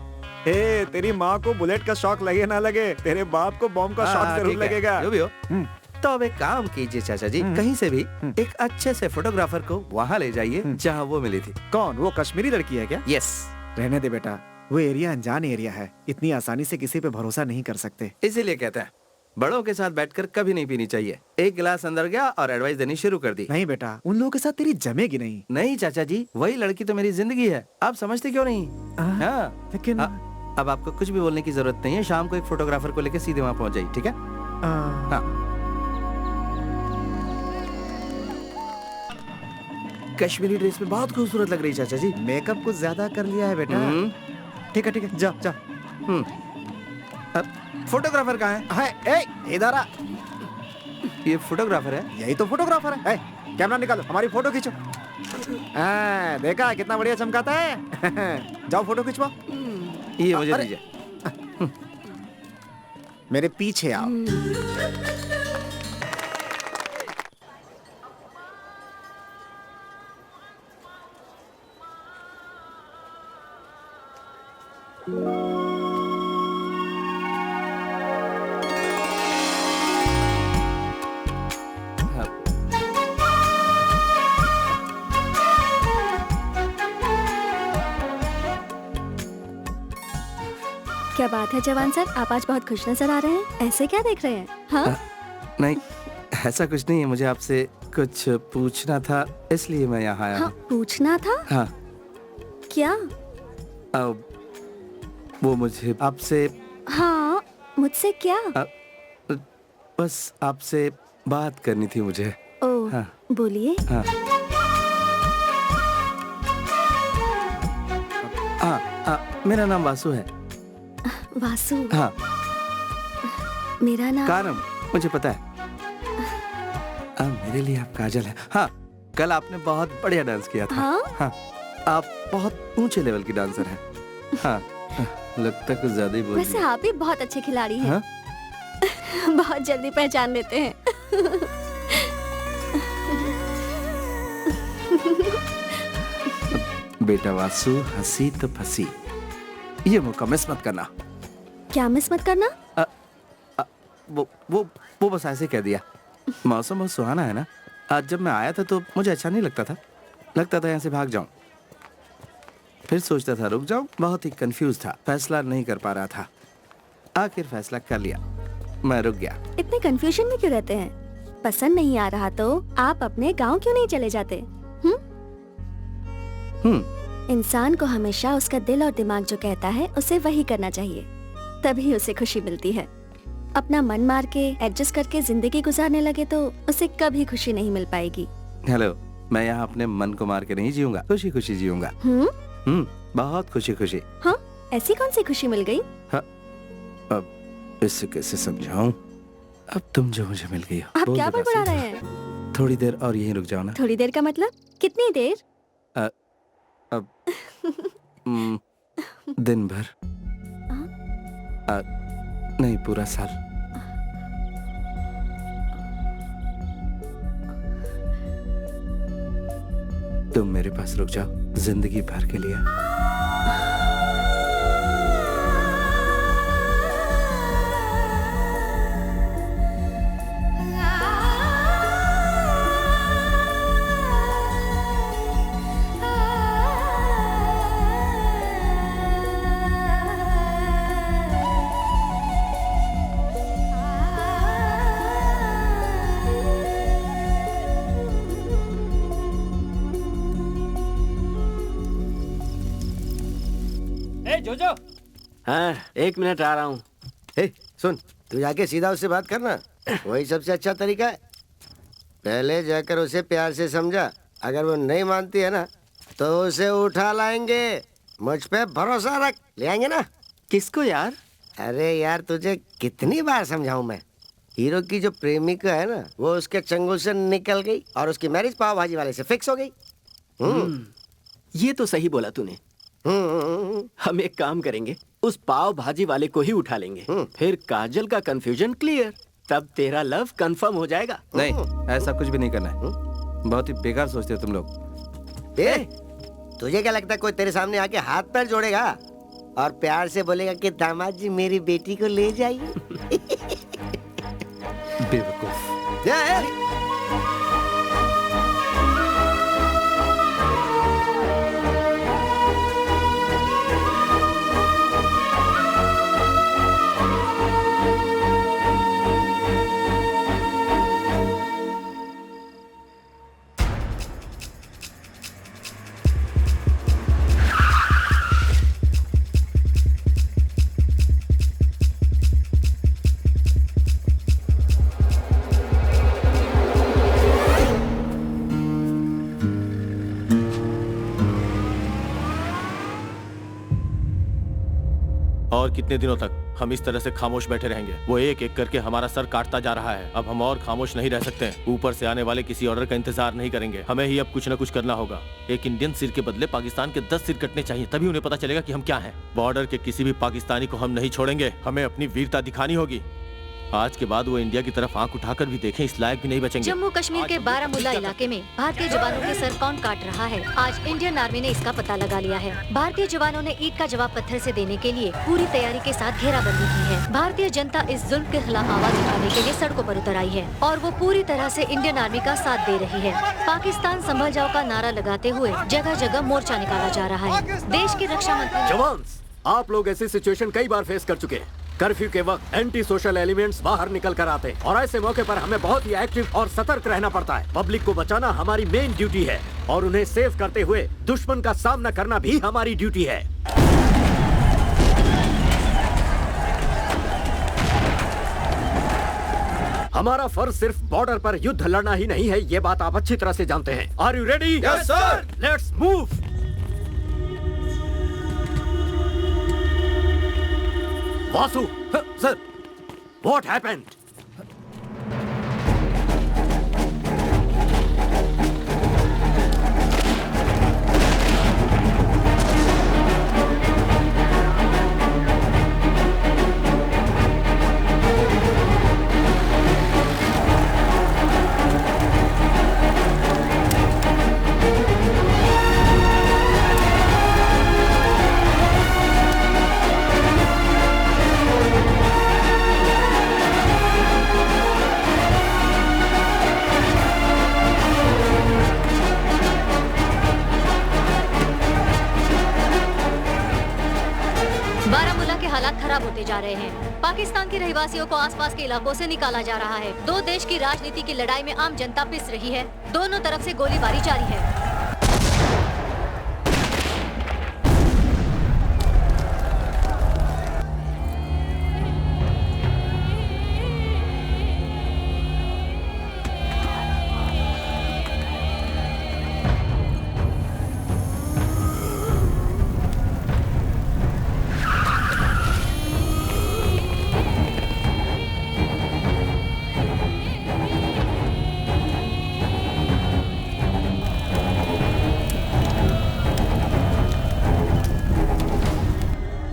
तेरी माँ को बुलेट का शौक लगे ना लगे, तेरे बाप को बॉम्ब का शौक जरूर ठीक है, लगेगा। जो भी हो। तो अब एक काम कीजिए चाचा जी, कहीं से भी एक अच्छे से फोटोग्राफर को वहाँ ले जाइए जहाँ वो मिली थी। कौन? वो कश्मीरी लड़की है क्या? यस। रहने दे बेटा, वो एरिया अनजान एरिया है, इतनी आसानी से किसी पे भरोसा नहीं कर सकते। इसीलिए कहते हैं बड़ों के साथ बैठकर कभी नहीं पीनी चाहिए। एक गिलास अंदर गया और एडवाइस देनी शुरू कर दी। नहीं बेटा, उन लोगों के साथ तेरी जमेगी नहीं। नहीं चाचा जी, वही लड़की तो मेरी जिंदगी है, आप समझते क्यों नहीं? हाँ, लेकिन अब आपको कुछ भी बोलने की जरूरत नहीं है। शाम को एक फोटोग्राफर को लेकर सीधे वहाँ पहुँच जाइए, ठीक है? हाँ। कश्मीरी ड्रेस में बहुत खूबसूरत लग रही है चाचा जी। मेकअप कुछ ज्यादा कर लिया है बेटा। ठीक है, जा जा। फोटोग्राफर कहाँ है? इधर आ। ये फोटोग्राफर है? यही तो फोटोग्राफर है। कैमरा निकालो, हमारी फोटो खींचो। देखा कितना बढ़िया चमकाता है। जाओ फोटो खिंचवाओ। ये मुझे दीजिए। मेरे पीछे आओ। क्या बात है जवान सर, आप आज बहुत खुश नजर आ रहे हैं। ऐसे क्या देख रहे हैं? हाँ? नहीं, ऐसा कुछ नहीं है। मुझे आपसे कुछ पूछना था, इसलिए मैं यहाँ आया हाँ, हूँ। पूछना था? हाँ। क्या? वो मुझे आपसे। हाँ, मुझसे क्या? बस आपसे बात करनी थी मुझे। ओह, हाँ। बोलिए। हाँ। मेरा नाम वासु है। वासु? हाँ। मेरा नाम कारम, मुझे पता है। मेरे लिए आप काजल है। हाँ, कल आपने बहुत बढ़िया डांस किया था। हाँ? हाँ, आप बहुत ऊंचे लेवल की डांसर हैं। हाँ, लगता है कुछ ज्यादा ही बोल वैसे दिया। आप भी बहुत अच्छे खिलाड़ी हैं। हाँ? बहुत जल्दी पहचान लेते हैं। बेटा वासु, हंसी तो फंसी। ये मौका मिस मत करना। क्या मिस मत करना? वो बस ऐसे कह दिया। मौसम बहुत सुहाना है ना। आज जब मैं आया था तो मुझे अच्छा नहीं लगता था। लगता था यहाँ से भाग जाऊं। फिर सोचता था रुक जाऊं। बहुत ही कंफ्यूज था, फैसला नहीं कर पा रहा था। आखिर फैसला कर लिया, मैं रुक गया। इतने कंफ्यूजन में क्यों रहते हैं? पसंद नहीं आ रहा तो आप अपने गांव क्यों नहीं चले जाते? इंसान को हमेशा उसका दिल और दिमाग जो कहता है उसे वही करना चाहिए, तभी उसे खुशी मिलती है। अपना मन मार के एडजस्ट करके जिंदगी गुजारने लगे तो उसे कभी खुशी नहीं मिल पाएगी। हेलो, मैं यहाँ अपने मन को मार के नहीं जीऊंगा, खुशी खुशी जीऊंगा। बहुत खुशी खुशी। हाँ, ऐसी कौन सी खुशी मिल गई? हाँ, अब इससे कैसे समझाऊं? अब तुम जो मुझे मिल गई हो। आप क्या बड़बड़ा रहे हैं? थोड़ी देर और यहीं रुक जाओ ना। थोड़ी देर का मतलब कितनी देर? अब दिन भर। नहीं, पूरा साल। तुम मेरे पास रुक जाओ जिंदगी भर के लिए। जोजो। हाँ, 1 मिनट आ रहा हूँ। सुन, तू जाके सीधा उससे बात करना, वही सबसे अच्छा तरीका है। पहले जाकर उसे प्यार से समझा, अगर वो नहीं मानती है ना तो उसे उठा लाएंगे। मुझ पे भरोसा रख, ले आएंगे ना। किसको यार? अरे यार, तुझे कितनी बार समझाऊं मैं। हीरो की जो प्रेमिका है ना, वो उसके चंगुल से निकल गई और उसकी मैरिज पाव भाजी वाले से फिक्स हो गई। ये तो सही बोला तूने। हम एक काम करेंगे, उस पाव भाजी वाले को ही उठा लेंगे। फिर काजल का कंफ्यूजन क्लियर, तब तेरा लव कंफर्म हो जाएगा। नहीं, ऐसा कुछ भी नहीं करना है। बहुत ही बेकार सोचते हो तुम लोग। तुझे क्या लगता है कोई तेरे सामने आके हाथ पैर जोड़ेगा? और प्यार से बोलेगा कि दामाद जी मेरी बेटी को ले जाइए। बेवकूफ। और कितने दिनों तक हम इस तरह से खामोश बैठे रहेंगे? वो एक एक करके हमारा सर काटता जा रहा है। अब हम और खामोश नहीं रह सकते। ऊपर से आने वाले किसी ऑर्डर का इंतजार नहीं करेंगे। हमें ही अब कुछ न कुछ करना होगा। एक इंडियन सिर के बदले पाकिस्तान के 10 सिर कटने चाहिए, तभी उन्हें पता चलेगा कि हम क्या हैं। बॉर्डर के किसी भी पाकिस्तानी को हम नहीं छोड़ेंगे। हमें अपनी वीरता दिखानी होगी। आज के बाद वो इंडिया की तरफ आंख उठाकर भी देखें, इस लायक भी नहीं बचेंगे। जम्मू कश्मीर के बारामूला इलाके में भारतीय जवानों के सर कौन काट रहा है, आज इंडियन आर्मी ने इसका पता लगा लिया है। भारतीय जवानों ने ईद का जवाब पत्थर से देने के लिए पूरी तैयारी के साथ घेराबंदी की है। भारतीय जनता इस जुल्म के खिलाफ आवाज उठाने के लिए सड़कों पर उतर आई है और वो पूरी तरह से इंडियन आर्मी का साथ दे रही है। पाकिस्तान संभल जाओ का नारा लगाते हुए जगह जगह मोर्चा निकाला जा रहा है। देश के रक्षा मंत्री जवान, आप लोग ऐसी सिचुएशन कई बार फेस कर चुके हैं। कर्फ्यू के वक्त एंटी सोशल एलिमेंट्स बाहर निकल कर आते हैं और ऐसे मौके पर हमें बहुत ही एक्टिव और सतर्क रहना पड़ता है। पब्लिक को बचाना हमारी मेन ड्यूटी है और उन्हें सेव करते हुए दुश्मन का सामना करना भी हमारी ड्यूटी है। हमारा फर्ज सिर्फ बॉर्डर पर युद्ध लड़ना ही नहीं है, ये बात आप अच्छी तरह से जानते हैं। Are you ready? Yes sir. Let's move. Vasu, sir, what happened? खराब होते जा रहे हैं। पाकिस्तान के रहवासियों को आसपास के इलाकों से निकाला जा रहा है। दो देश की राजनीति की लड़ाई में आम जनता पिस रही है। दोनों तरफ से गोलीबारी जारी है।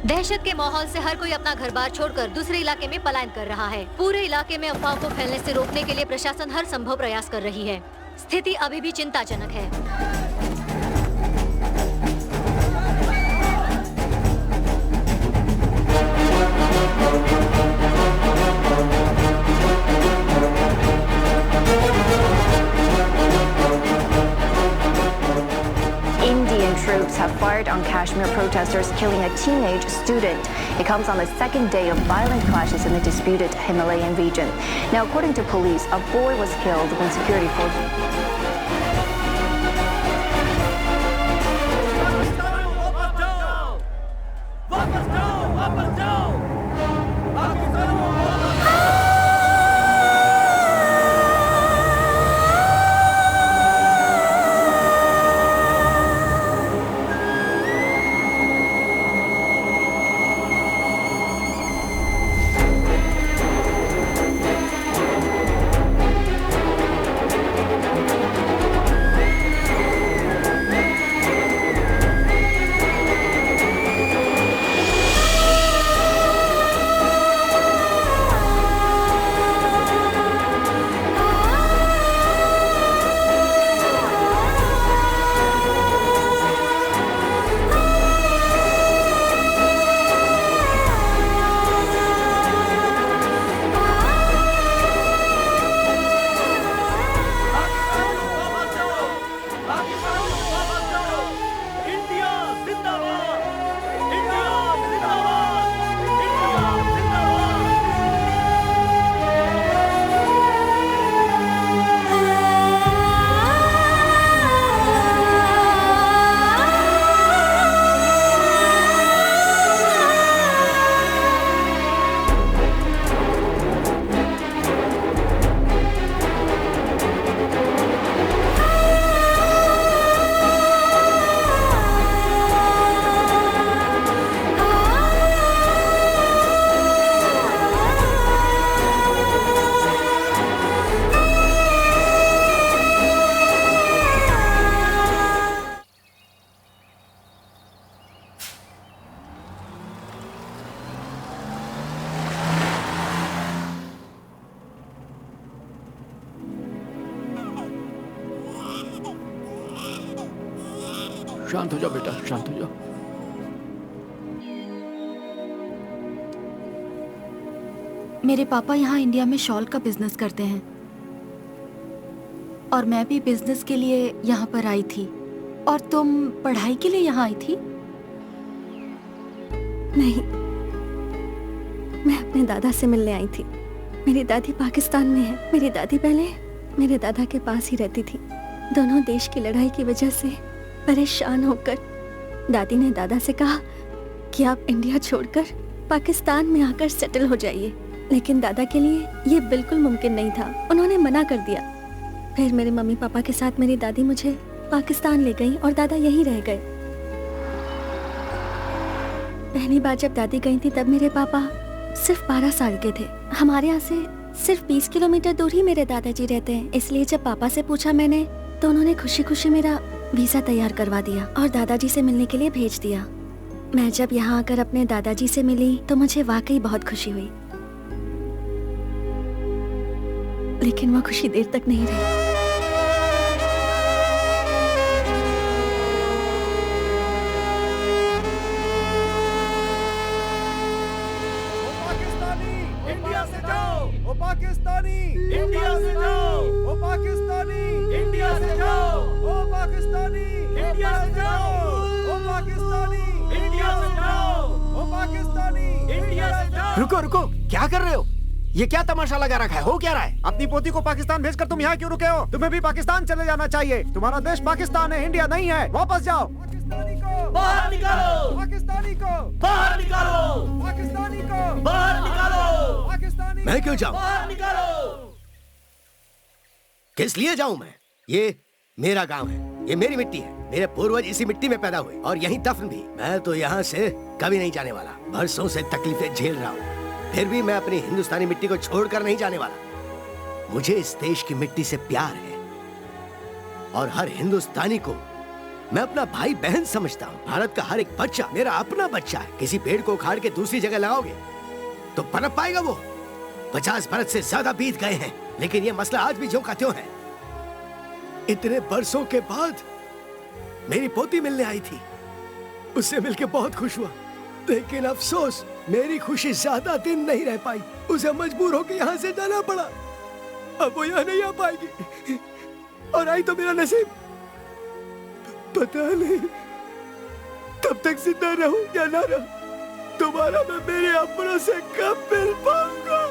दहशत के माहौल से हर कोई अपना घर बार छोड़कर दूसरे इलाके में पलायन कर रहा है। पूरे इलाके में अफवाह को फैलने से रोकने के लिए प्रशासन हर संभव प्रयास कर रही है। स्थिति अभी भी चिंताजनक है। Troops have fired on Kashmir protesters, killing a teenage student. It comes on the second day of violent clashes in the disputed Himalayan region. Now, according to police, a boy was killed when security forces... शांत हो जाओ बेटा, शांत हो जाओ। मेरे पापा यहाँ इंडिया में शॉल का बिजनेस करते हैं और मैं भी बिजनेस के लिए यहाँ पर आई थी। और तुम पढ़ाई के लिए यहाँ आई थी? नहीं, मैं अपने दादा से मिलने आई थी। मेरी दादी पाकिस्तान में है। मेरी दादी पहले मेरे दादा के पास ही रहती थी। दोनों देश की लड़ाई की वजह से परेशान होकर दादी ने दादा से कहा कि आप इंडिया छोड़कर पाकिस्तान में आकर सेटल हो जाइए। लेकिन दादा के लिए ये बिल्कुल मुमकिन नहीं था। उन्होंने मना कर दिया। फिर मेरे मम्मी पापा के साथ मेरी दादी मुझे पाकिस्तान ले गई और दादा यहीं रह गए। पहली बार जब दादी गई थी तब मेरे पापा सिर्फ 12 साल के थे। हमारे यहाँ से सिर्फ 20 किलोमीटर दूर ही मेरे दादाजी रहते हैं। इसलिए जब पापा से पूछा मैंने तो उन्होंने खुशी खुशी मेरा वीजा तैयार करवा दिया और दादाजी से मिलने के लिए भेज दिया। मैं जब यहाँ आकर अपने दादाजी से मिली तो मुझे वाकई बहुत खुशी हुई। लेकिन वो खुशी देर तक नहीं रही। पाकिस्तानी इंडिया से जाओ, ओ पाकिस्तानी इंडिया से जाओ, ओ पाकिस्तानी इंडिया से जाओ, ओ पाकिस्तानी इंडिया से जाओ, ओ पाकिस्तानी इंडिया से जाओ। रुको रुको, क्या कर रहे हो? ये क्या तमाशा लगा रखा है? हो क्या रहा है? अपनी पोती को पाकिस्तान भेजकर तुम यहाँ क्यों रुके हो? तुम्हें भी पाकिस्तान चले जाना चाहिए। तुम्हारा देश पाकिस्तान है, इंडिया नहीं है। वापस जाओ। पाकिस्तानी को बाहर निकालो, पाकिस्तानी को बाहर निकालो, पाकिस्तानी को बाहर निकालो, पाकिस्तानी। मैं क्यों जाऊं? बाहर निकालो। किस लिए जाऊं मैं? ये मेरा गांव है, ये मेरी मिट्टी है। मेरे पूर्वज इसी मिट्टी में पैदा हुए और यहीं दफन भी। मैं तो यहाँ से कभी नहीं जाने वाला। बरसों से तकलीफें झेल रहा हूँ, फिर भी मैं अपनी हिंदुस्तानी मिट्टी को छोड़कर नहीं जाने वाला। मुझे इस देश की मिट्टी से प्यार है और हर हिंदुस्तानी को मैं अपना भाई बहन समझता हूँ। भारत का हर एक बच्चा मेरा अपना बच्चा है। किसी पेड़ को उखाड़ के दूसरी जगह लगाओगे तो पनप पाएगा वो? 50 बरस से ज्यादा बीत गए हैं, लेकिन ये मसला आज भी ज्यों का त्यों है। इतने बरसों के बाद मेरी पोती मिलने आई थी, उससे मिलके बहुत खुश हुआ। लेकिन अफसोस, मेरी खुशी ज्यादा दिन नहीं रह पाई। उसे मजबूर होकर यहाँ से जाना पड़ा। अब वो यहाँ नहीं आ पाएगी और आई तो मेरा नसीब। पता नहीं तब तक जिंदा रहूं या ना रहूं, दोबारा मैं मेरे अपनों से कब मिल पाऊंगा।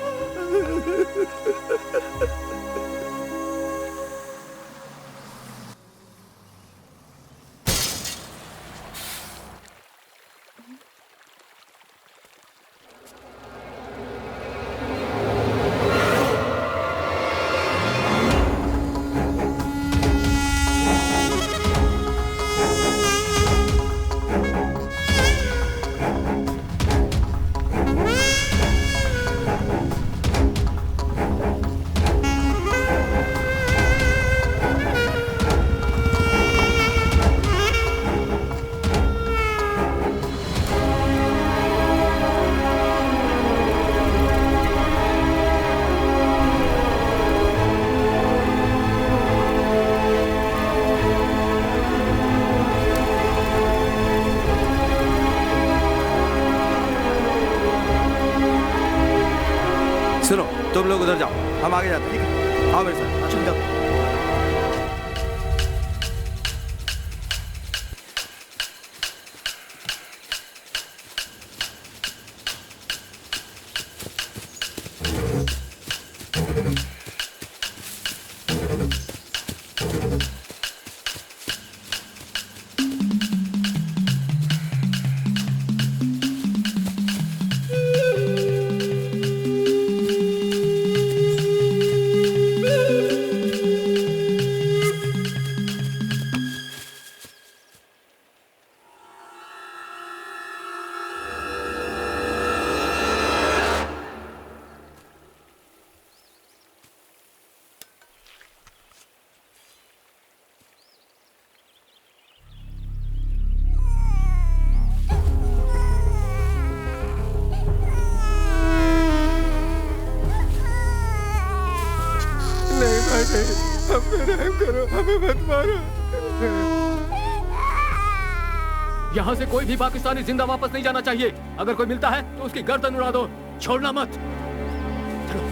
सुनो, तुम लोग उधर जाओ, हम आगे जाते हैं। ठीक है, आओ मेरे साथ। चल जाओ। हम पे रहम करो, हमें मत मारो। यहाँ से कोई भी पाकिस्तानी जिंदा वापस नहीं जाना चाहिए। अगर कोई मिलता है तो उसकी गर्दन उड़ा दो, छोड़ना मत। चलो।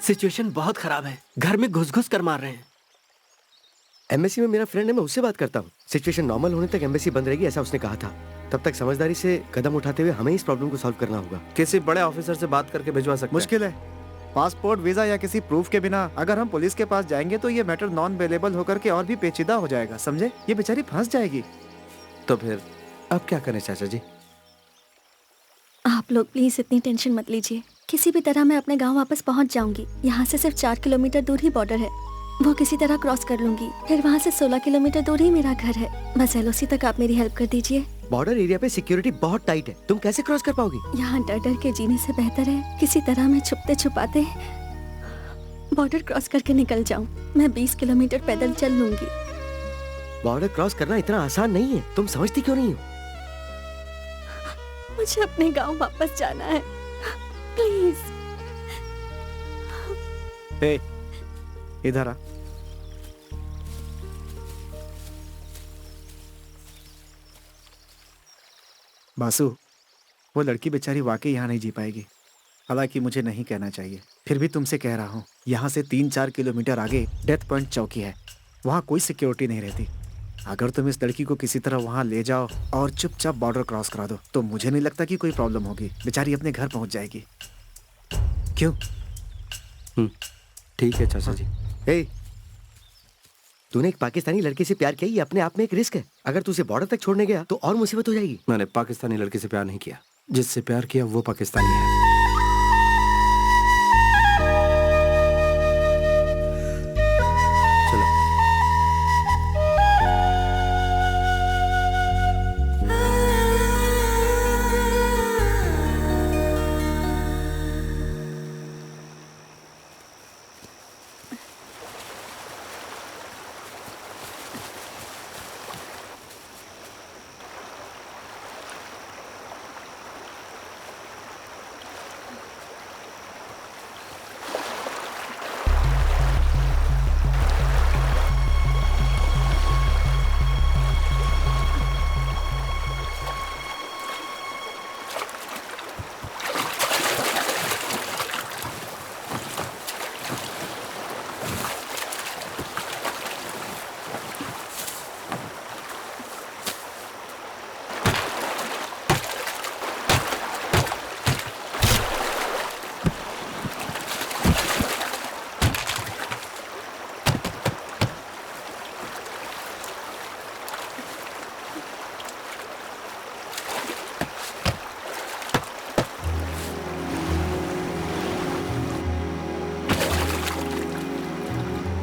सिचुएशन बहुत खराब है, घर में घुस घुस कर मार रहे हैं। एम्बेसी में मेरा फ्रेंड है, मैं उससे बात करता हूँ। सिचुएशन नॉर्मल होने तक एम्बेसी बंद रहेगी, ऐसा उसने कहा था। तब तक समझदारी से कदम उठाते हुए हमें इस प्रॉब्लम को सॉल्व करना होगा। किसी बड़े ऑफिसर से बात करके भिजवा सकते हैं। मुश्किल है। पासपोर्ट, वीजा या किसी प्रूफ के बिना अगर हम पुलिस के पास जाएंगे तो ये मैटर नॉन अवेलेबल होकर के और भी पेचीदा हो जाएगा, समझे? ये बेचारी फंस जाएगी। तो फिर अब क्या करें चाचा जी? आप लोग प्लीज इतनी टेंशन मत लीजिए। किसी भी तरह मैं अपने गांव वापस पहुंच जाऊंगी। यहाँ से सिर्फ 4 किलोमीटर दूर ही बॉर्डर है, वो किसी तरह क्रॉस कर लूंगी। फिर वहाँ से 16 किलोमीटर दूर ही मेरा घर है। बस एलओसी तक आप मेरी हेल्प कर दीजिए। बॉर्डर एरिया पे सिक्योरिटी बहुत टाइट है, तुम कैसे क्रॉस कर पाओगी? यहाँ डर डर के जीने से बेहतर है किसी तरह मैं छुपते छुपाते बॉर्डर क्रॉस करके निकल जाऊँ। मैं 20 किलोमीटर पैदल चल लूंगी। बॉर्डर क्रॉस करना इतना आसान नहीं है, तुम समझती क्यों नहीं हो? मुझे अपने गांव वापस जाना है, प्लीज। हे, इधर आ। बासु, वो लड़की बेचारी वाकई यहाँ नहीं जी पाएगी। हालांकि मुझे नहीं कहना चाहिए, फिर भी तुमसे कह रहा हूँ। यहाँ से 3-4 किलोमीटर आगे डेथ पॉइंट चौकी है, वहाँ कोई सिक्योरिटी नहीं रहती। अगर तुम इस लड़की को किसी तरह वहाँ ले जाओ और चुपचाप बॉर्डर क्रॉस करा दो तो मुझे नहीं लगता कि कोई प्रॉब्लम होगी। बेचारी अपने घर पहुँच जाएगी। क्यों? ठीक है चाचा जी। हे, तूने एक पाकिस्तानी लड़के से प्यार किया, ये अपने आप में एक रिस्क है। अगर तू उसे बॉर्डर तक छोड़ने गया तो और मुसीबत हो जाएगी। मैंने पाकिस्तानी लड़के से प्यार नहीं किया, जिससे प्यार किया वो पाकिस्तानी है। चलो।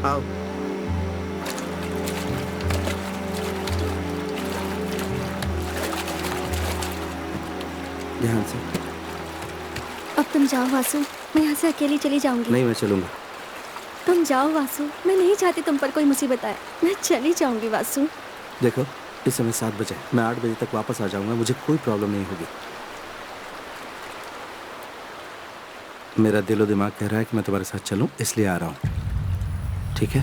आओ। ध्यान से। अब तुम जाओ वासु, मैं यहाँ से अकेली चली जाऊंगी। नहीं, मैं चलूंगा। तुम जाओ वासु, मैं नहीं चाहती तुम पर कोई मुसीबत आए। मैं चली जाऊंगी वासु। देखो, इस समय 7 बजे, मैं 8 बजे तक वापस आ जाऊंगा, मुझे कोई प्रॉब्लम नहीं होगी। मेरा दिलो दिमाग कह रहा है कि मैं तुम्हारे साथ चलूं, इसलिए आ रहा हूं। ठीक है?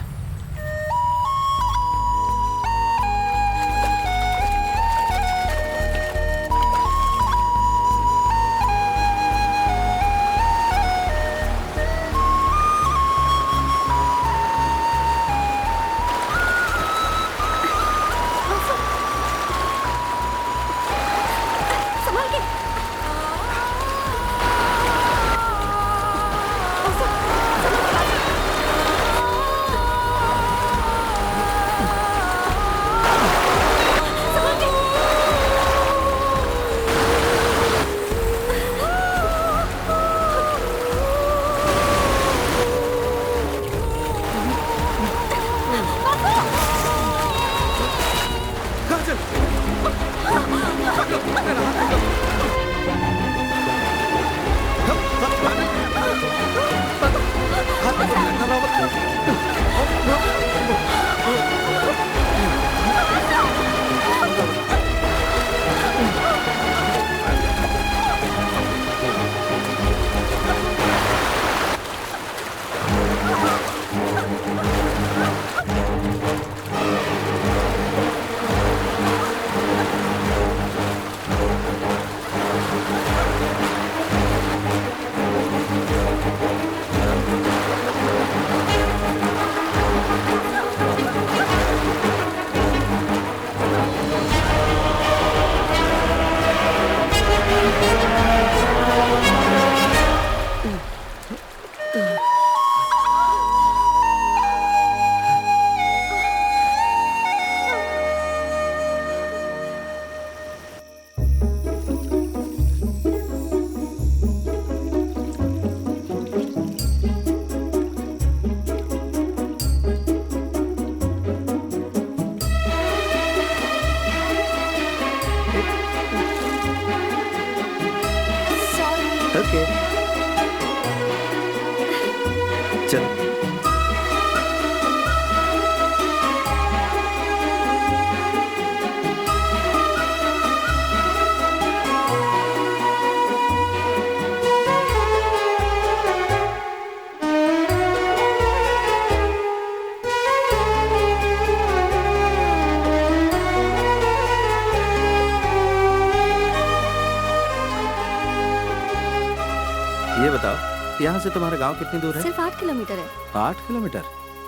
यहाँ से तुम्हारा गांव कितनी दूर है? सिर्फ 8 किलोमीटर है। 8 किलोमीटर?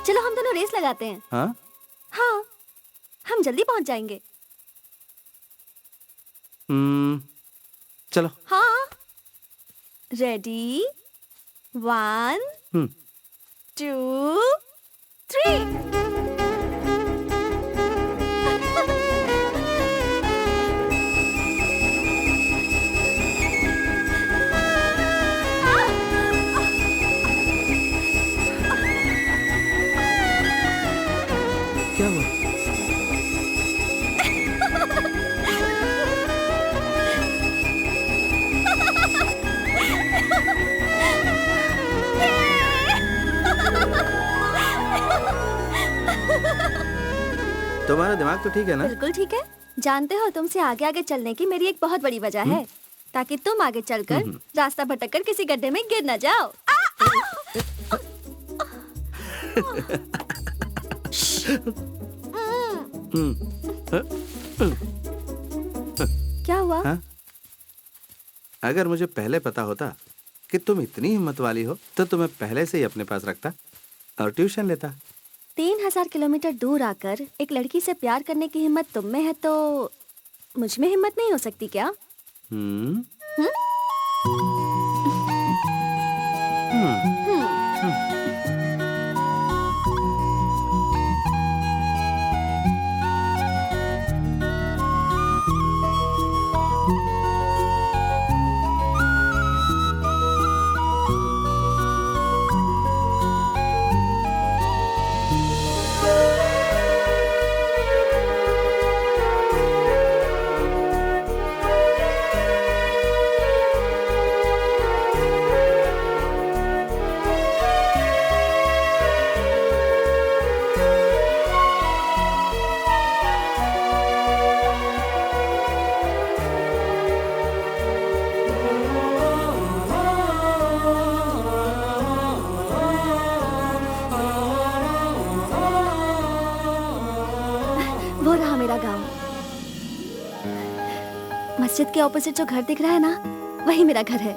चलो हम दोनों रेस लगाते हैं। हाँ हाँ, हम जल्दी पहुंच जाएंगे। चलो। हाँ, रेडी, 1 2 3। क्या हुआ? तुम्हारा दिमाग तो ठीक है ना? बिल्कुल ठीक है। जानते हो, तुमसे आगे आगे चलने की मेरी एक बहुत बड़ी वजह है, ताकि तुम आगे चलकर रास्ता भटककर किसी गड्ढे में गिर न जाओ। क्या हुआ? हाँ? अगर मुझे पहले पता होता कि तुम इतनी हिम्मत वाली हो तो तुम्हें पहले से ही अपने पास रखता और ट्यूशन लेता। 3000 किलोमीटर दूर आकर एक लड़की से प्यार करने की हिम्मत तुम में है, तो मुझ में हिम्मत नहीं हो सकती क्या? वो रहा मेरा गांव। मस्जिद के ऑपोजिट जो घर दिख रहा है ना, वही मेरा घर है।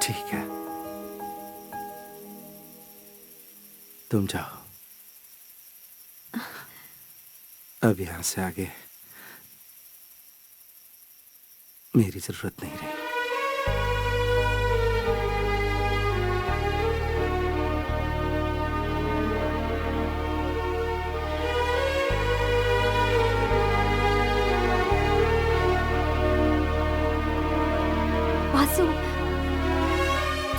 ठीक है, तुम जाओ। अब यहाँ से आगे मेरी जरूरत नहीं रही। वासु,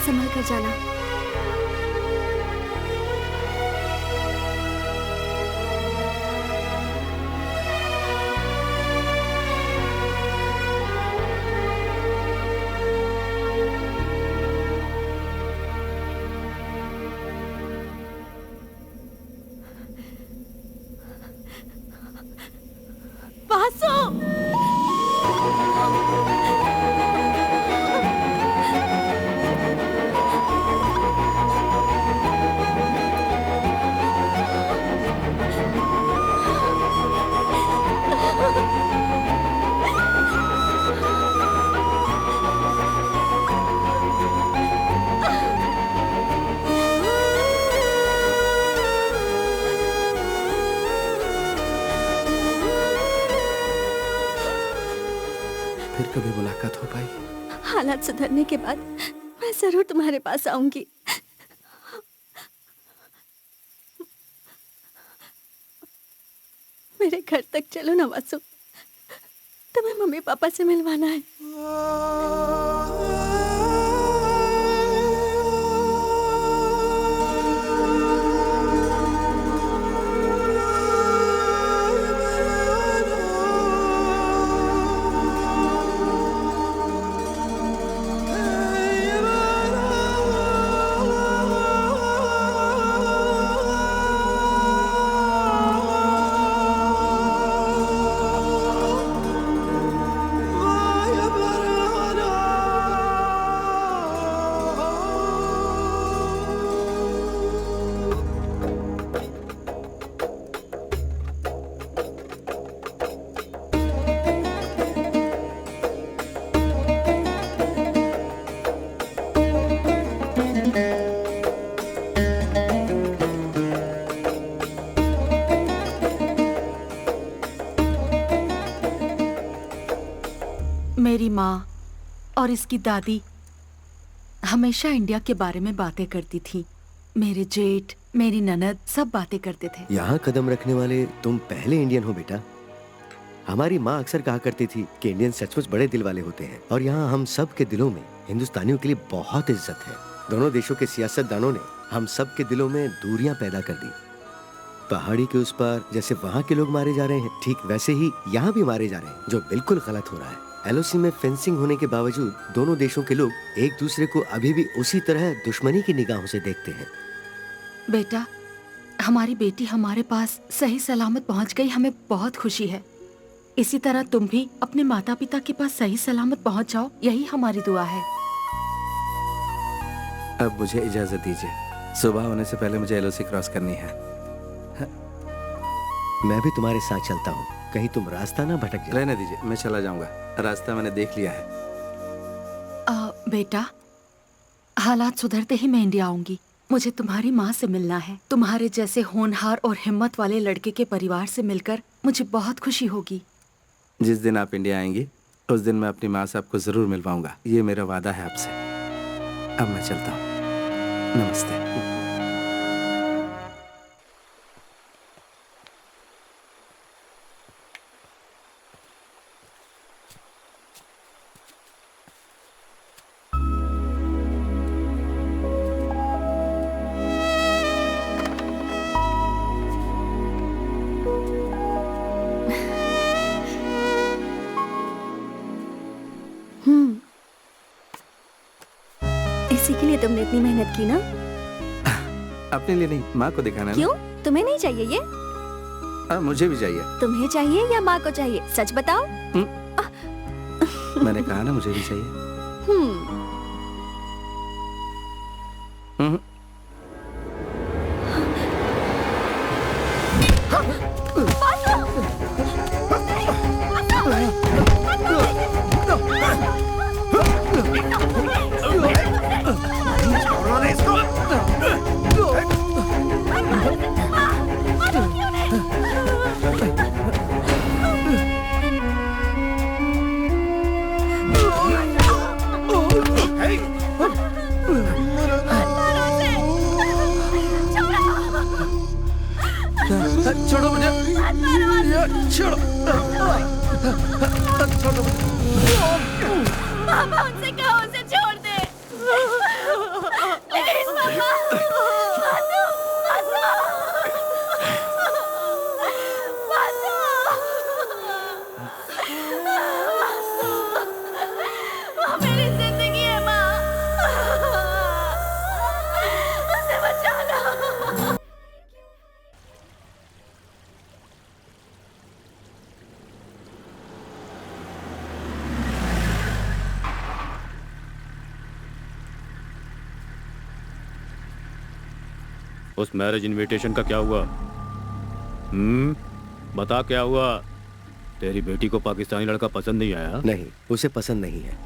संभल कर जाना। वासु! फिर कभी मुलाकात हो पाई? हालात सुधरने के बाद मैं जरूर तुम्हारे पास आऊंगी। मेरे घर तक चलो ना वासु, तुम्हें मम्मी पापा से मिलवाना है। मेरी माँ और इसकी दादी हमेशा इंडिया के बारे में बातें करती थी। मेरे जेठ, मेरी ननद सब बातें करते थे। यहाँ कदम रखने वाले तुम पहले इंडियन हो बेटा। हमारी माँ अक्सर कहा करती थी कि इंडियन सचमुच बड़े दिल वाले होते हैं और यहाँ हम सब के दिलों में हिंदुस्तानियों के लिए बहुत इज्जत है। दोनों देशों के सियासतदानों ने हम सब के दिलों में दूरियां पैदा कर दी। पहाड़ी के उस पार जैसे वहाँ के लोग मारे जा रहे हैं, ठीक वैसे ही यहाँ भी मारे जा रहे हैं, जो बिल्कुल गलत हो रहा है। एलओसी में फेंसिंग होने के बावजूद दोनों देशों के लोग एक दूसरे को अभी भी उसी तरह दुश्मनी की निगाहों से देखते हैं। बेटा, हमारी बेटी हमारे पास सही सलामत पहुंच गई, हमें बहुत खुशी है। इसी तरह तुम भी अपने माता पिता के पास सही सलामत पहुंच जाओ, यही हमारी दुआ है। अब मुझे इजाजत दीजिए, सुबह होने से पहले मुझे एलओसी क्रॉस करनी है। मैं भी तुम्हारे साथ चलता हूँ, कहीं तुम रास्ता ना भटक जाए। रहने दीजिए, मैं चला जाऊंगा, रास्ता मैंने देख लिया है। बेटा, हालात सुधरते ही मैं इंडिया आऊंगी। मुझे तुम्हारी माँ से मिलना है। तुम्हारे जैसे होनहार और हिम्मत वाले लड़के के परिवार से मिलकर मुझे बहुत खुशी होगी। जिस दिन आप इंडिया आएंगी उस दिन मैं अपनी माँ से आपको जरूर मिल पाऊंगा, ये मेरा वादा है आपसे। अब मैं चलता हूँ, नमस्ते। इसी के लिए तुमने इतनी मेहनत की ना? अपने लिए नहीं, माँ को दिखाना है। क्यों? तुम्हें नहीं चाहिए ये? मुझे भी चाहिए। तुम्हें चाहिए या माँ को चाहिए? सच बताओ। मैंने कहा ना मुझे भी चाहिए। छोड़ो मुझे, छोड़ो, छोड़ो पापा, उनसे कहो उसे छोड़ दे। प्लीज पापा, बासु, बासु, बासु, वो मेरी जिंदगी है माँ, उसे बचा लो। उस मैरिज इनविटेशन का क्या हुआ? बता क्या हुआ? तेरी बेटी को पाकिस्तानी लड़का पसंद नहीं आया? नहीं, उसे पसंद नहीं है।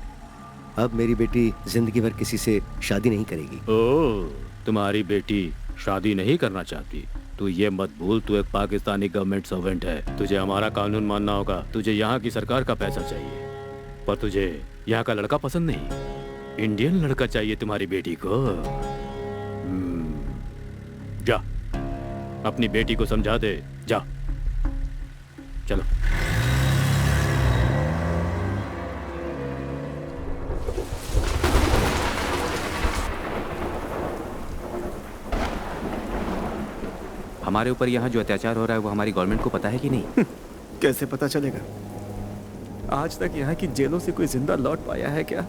अब मेरी बेटी जिंदगी भर किसी से शादी नहीं करेगी। ओह, तुम्हारी बेटी शादी नहीं करना चाहती? तू ये मत भूल, तू एक पाकिस्तानी गवर्नमेंट सर्वेंट है। तुझे हमारा कानून मानना होगा। तुझे यहाँ की सरकार का पैसा चाहिए, पर तुझे यहाँ का लड़का पसंद नहीं। इंडियन लड़का चाहिए तुम्हारी बेटी को। जा, अपनी बेटी को समझा दे। जा, चलो। हमारे ऊपर यहाँ जो अत्याचार हो रहा है वो हमारी गवर्नमेंट को पता है कि नहीं? कैसे पता चलेगा? आज तक यहाँ की जेलों से कोई जिंदा लौट पाया है क्या?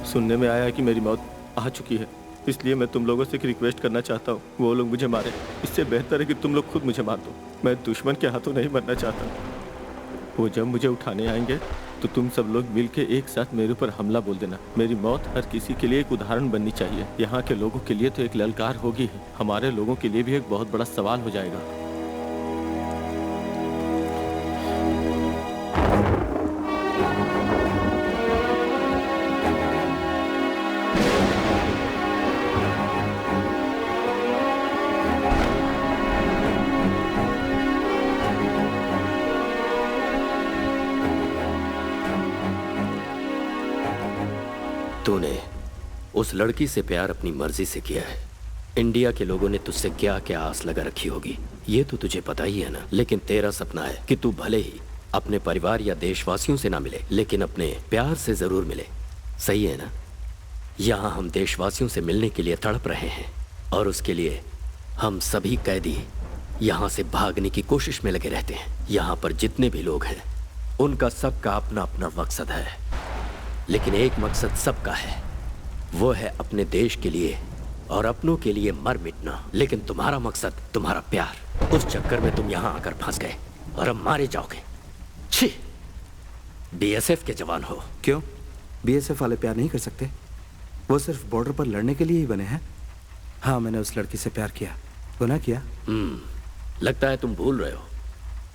सुनने में आया है कि मेरी मौत आ चुकी है, इसलिए मैं तुम लोगों से एक रिक्वेस्ट करना चाहता हूँ, वो लोग मुझे मारे। इससे बेहतर है कि तुम लोग खुद मुझे मार दो। मैं दुश्मन के हाथों नहीं मरना चाहता। वो जब मुझे उठाने आएंगे तो तुम सब लोग मिलके एक साथ मेरे ऊपर हमला बोल देना। मेरी मौत हर किसी के लिए एक उदाहरण बननी चाहिए। यहाँ के लोगों के लिए तो एक ललकार होगी, हमारे लोगों के लिए भी एक बहुत बड़ा सवाल हो जाएगा। तूने उस लड़की से प्यार अपनी मर्जी से किया है। इंडिया के लोगों ने तुझसे क्या क्या आस लगा रखी होगी, ये तो तुझे पता ही है ना। लेकिन तेरा सपना है कि तू भले ही अपने परिवार या देशवासियों से ना मिले, लेकिन अपने प्यार से जरूर मिले। सही है ना? यहाँ हम देशवासियों से मिलने के लिए तड़प रहे हैं और उसके लिए हम सभी कैदी यहाँ से भागने की कोशिश में लगे रहते हैं। यहाँ पर जितने भी लोग हैं उनका सबका अपना अपना मकसद है, लेकिन एक मकसद सबका है, वो है अपने देश के लिए और अपनों के लिए मर मिटना। लेकिन तुम्हारा मकसद तुम्हारा प्यार, उस चक्कर में तुम यहाँ आकर फंस गए और अब मारे जाओगे। छी, बीएसएफ के जवान हो। क्यों? बीएसएफ वाले प्यार नहीं कर सकते? वो सिर्फ बॉर्डर पर लड़ने के लिए ही बने हैं। हाँ, मैंने उस लड़की से प्यार किया, गुनाह किया। लगता है तुम भूल रहे हो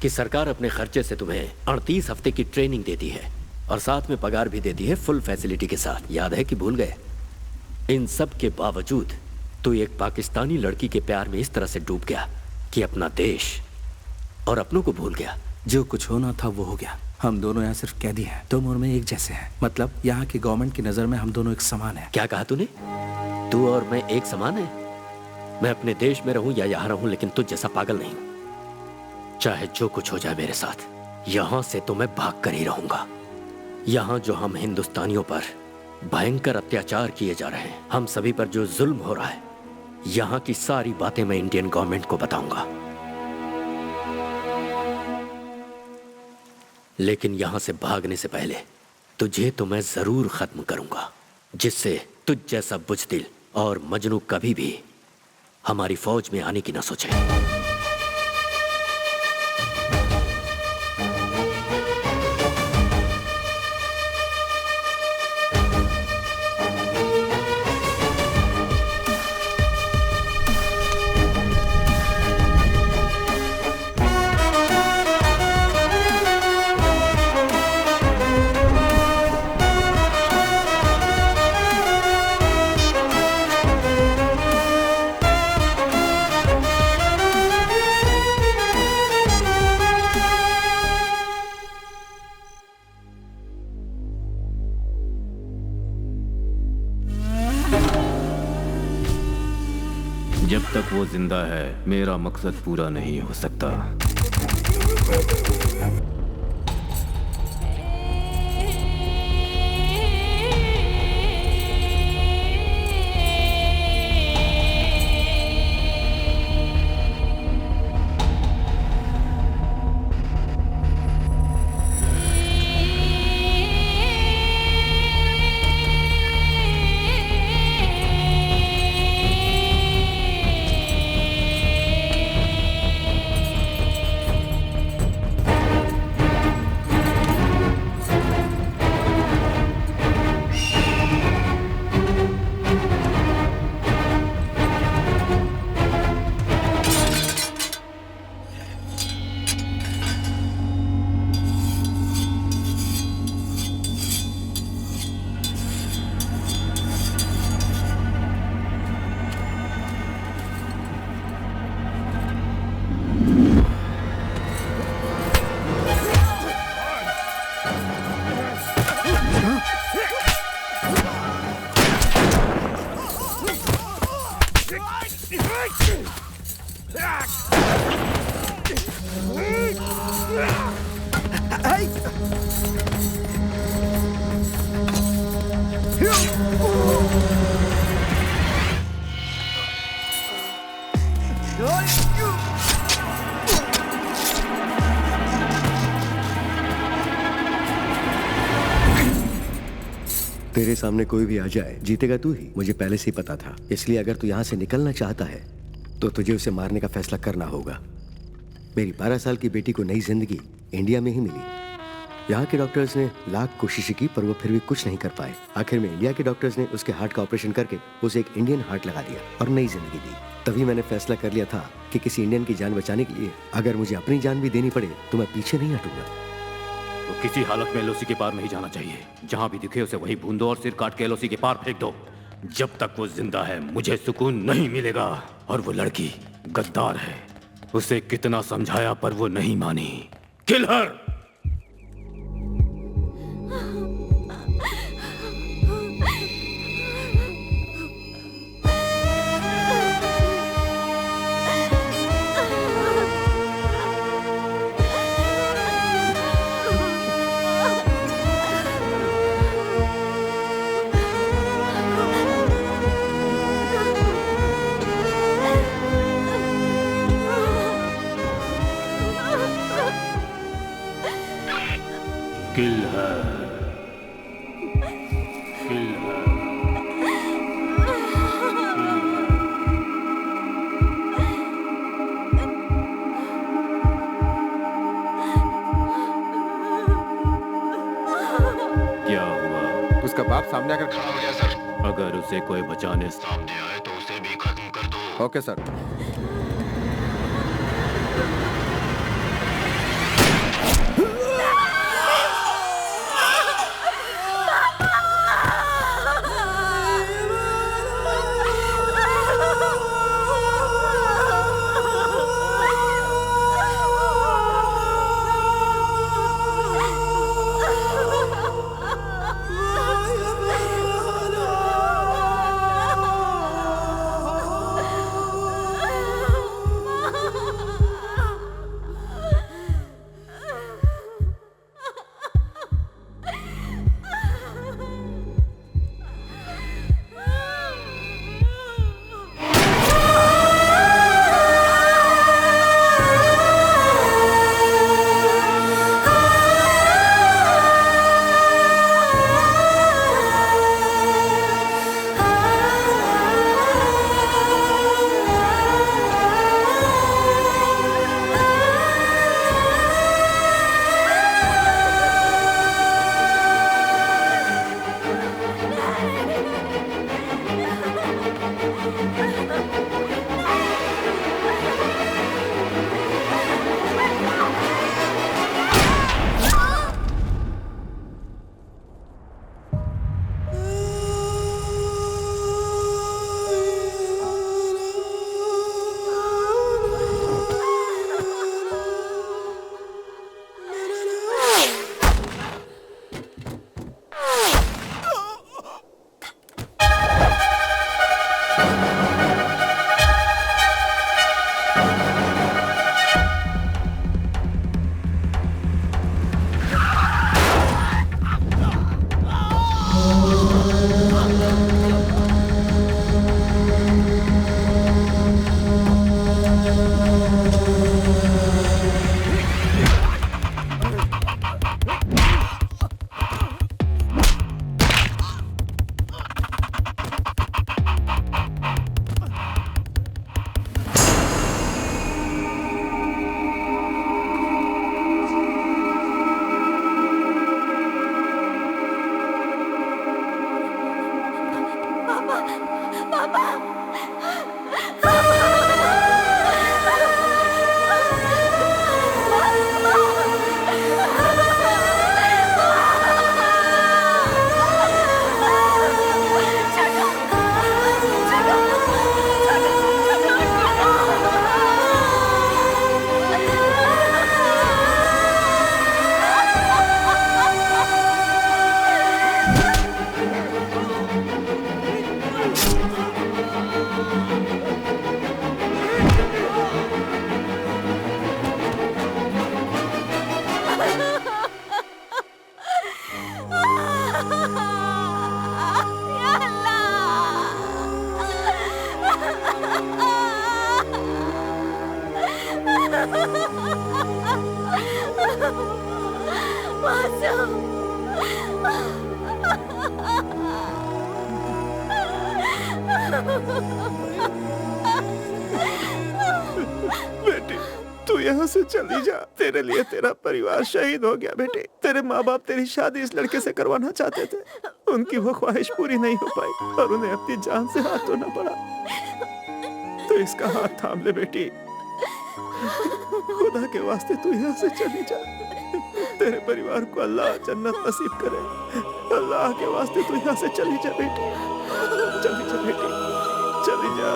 कि सरकार अपने खर्चे से तुम्हें 38 हफ्ते की ट्रेनिंग देती है और साथ में पगार भी देती है फुल फैसिलिटी के साथ। याद है कि भूल गए? इन सब के बावजूद तू एक पाकिस्तानी लड़की के प्यार में इस तरह से डूब गया कि अपना देश और अपनों को भूल गया। जो कुछ होना था वो हो गया। हम दोनों यहाँ सिर्फ कैदी हैं। तुम और मैं एक जैसे हैं। मतलब यहाँ की गवर्नमेंट की नजर में हम दोनों एक समान हैं। क्या कहा तूने? तू और मैं एक समान है? मैं अपने देश में रहूं या यहाँ रहूं, लेकिन तुझ जैसा पागल नहीं। चाहे जो कुछ हो जाए मेरे साथ, यहाँ से तो मैं भाग कर ही रहूंगा। यहाँ जो हम हिंदुस्तानियों पर भयंकर अत्याचार किए जा रहे हैं, हम सभी पर जो जुल्म हो रहा है, यहाँ की सारी बातें मैं इंडियन गवर्नमेंट को बताऊंगा। लेकिन यहाँ से भागने से पहले तुझे तो मैं जरूर खत्म करूंगा, जिससे तुझ जैसा बुज़दिल और मजनू कभी भी हमारी फौज में आने की ना सोचे। जब तक वो जिंदा है मेरा मकसद पूरा नहीं हो सकता। तेरे सामने कोई भी आ जाए, जीतेगा तू ही, मुझे पहले से ही पता था। इसलिए अगर तू यहाँ से निकलना चाहता है तो तुझे उसे मारने का फैसला करना होगा। मेरी 12 साल की बेटी को नई जिंदगी इंडिया में ही मिली। यहाँ के डॉक्टर्स ने लाख कोशिशें की पर वो फिर भी कुछ नहीं कर पाए। आखिर में इंडिया के डॉक्टर्स ने उसके हार्ट का ऑपरेशन करके उसे एक इंडियन हार्ट लगा दिया और नई जिंदगी दी। तभी मैंने फैसला कर लिया था कि किसी इंडियन की जान बचाने के लिए अगर मुझे अपनी जान भी देनी पड़े तो मैं पीछे नहीं हटूंगा। तो किसी हालत में एलओसी के पार नहीं जाना चाहिए। जहां भी दिखे उसे वही भून दो और सिर काट के एलओसी के पार फेंक दो। जब तक वो जिंदा है मुझे सुकून नहीं मिलेगा। और वो लड़की गद्दार है, उसे कितना समझाया पर वो नहीं मानी। किल हर। सामने आकर खड़ा हो गया सर। अगर उसे कोई बचाने सामने आए तो उसे भी खत्म कर दो। Okay sir. बेटी तू यहाँ से चली जा, तेरे लिए तेरा परिवार शहीद हो गया। बेटे तेरे माँ बाप तेरी शादी इस लड़के से करवाना चाहते थे, उनकी वो ख्वाहिश पूरी नहीं हो पाई और उन्हें अपनी जान से हाथ धोना पड़ा। तो इसका हाथ थाम ले बेटी, खुदा के वास्ते तू यहाँ से चली जा। तेरे परिवार को अल्लाह जन्नत नसीब करे। अल्लाह के वास्ते तू यहाँ से चली जा बेटी, चली जा बेटी, चली जा।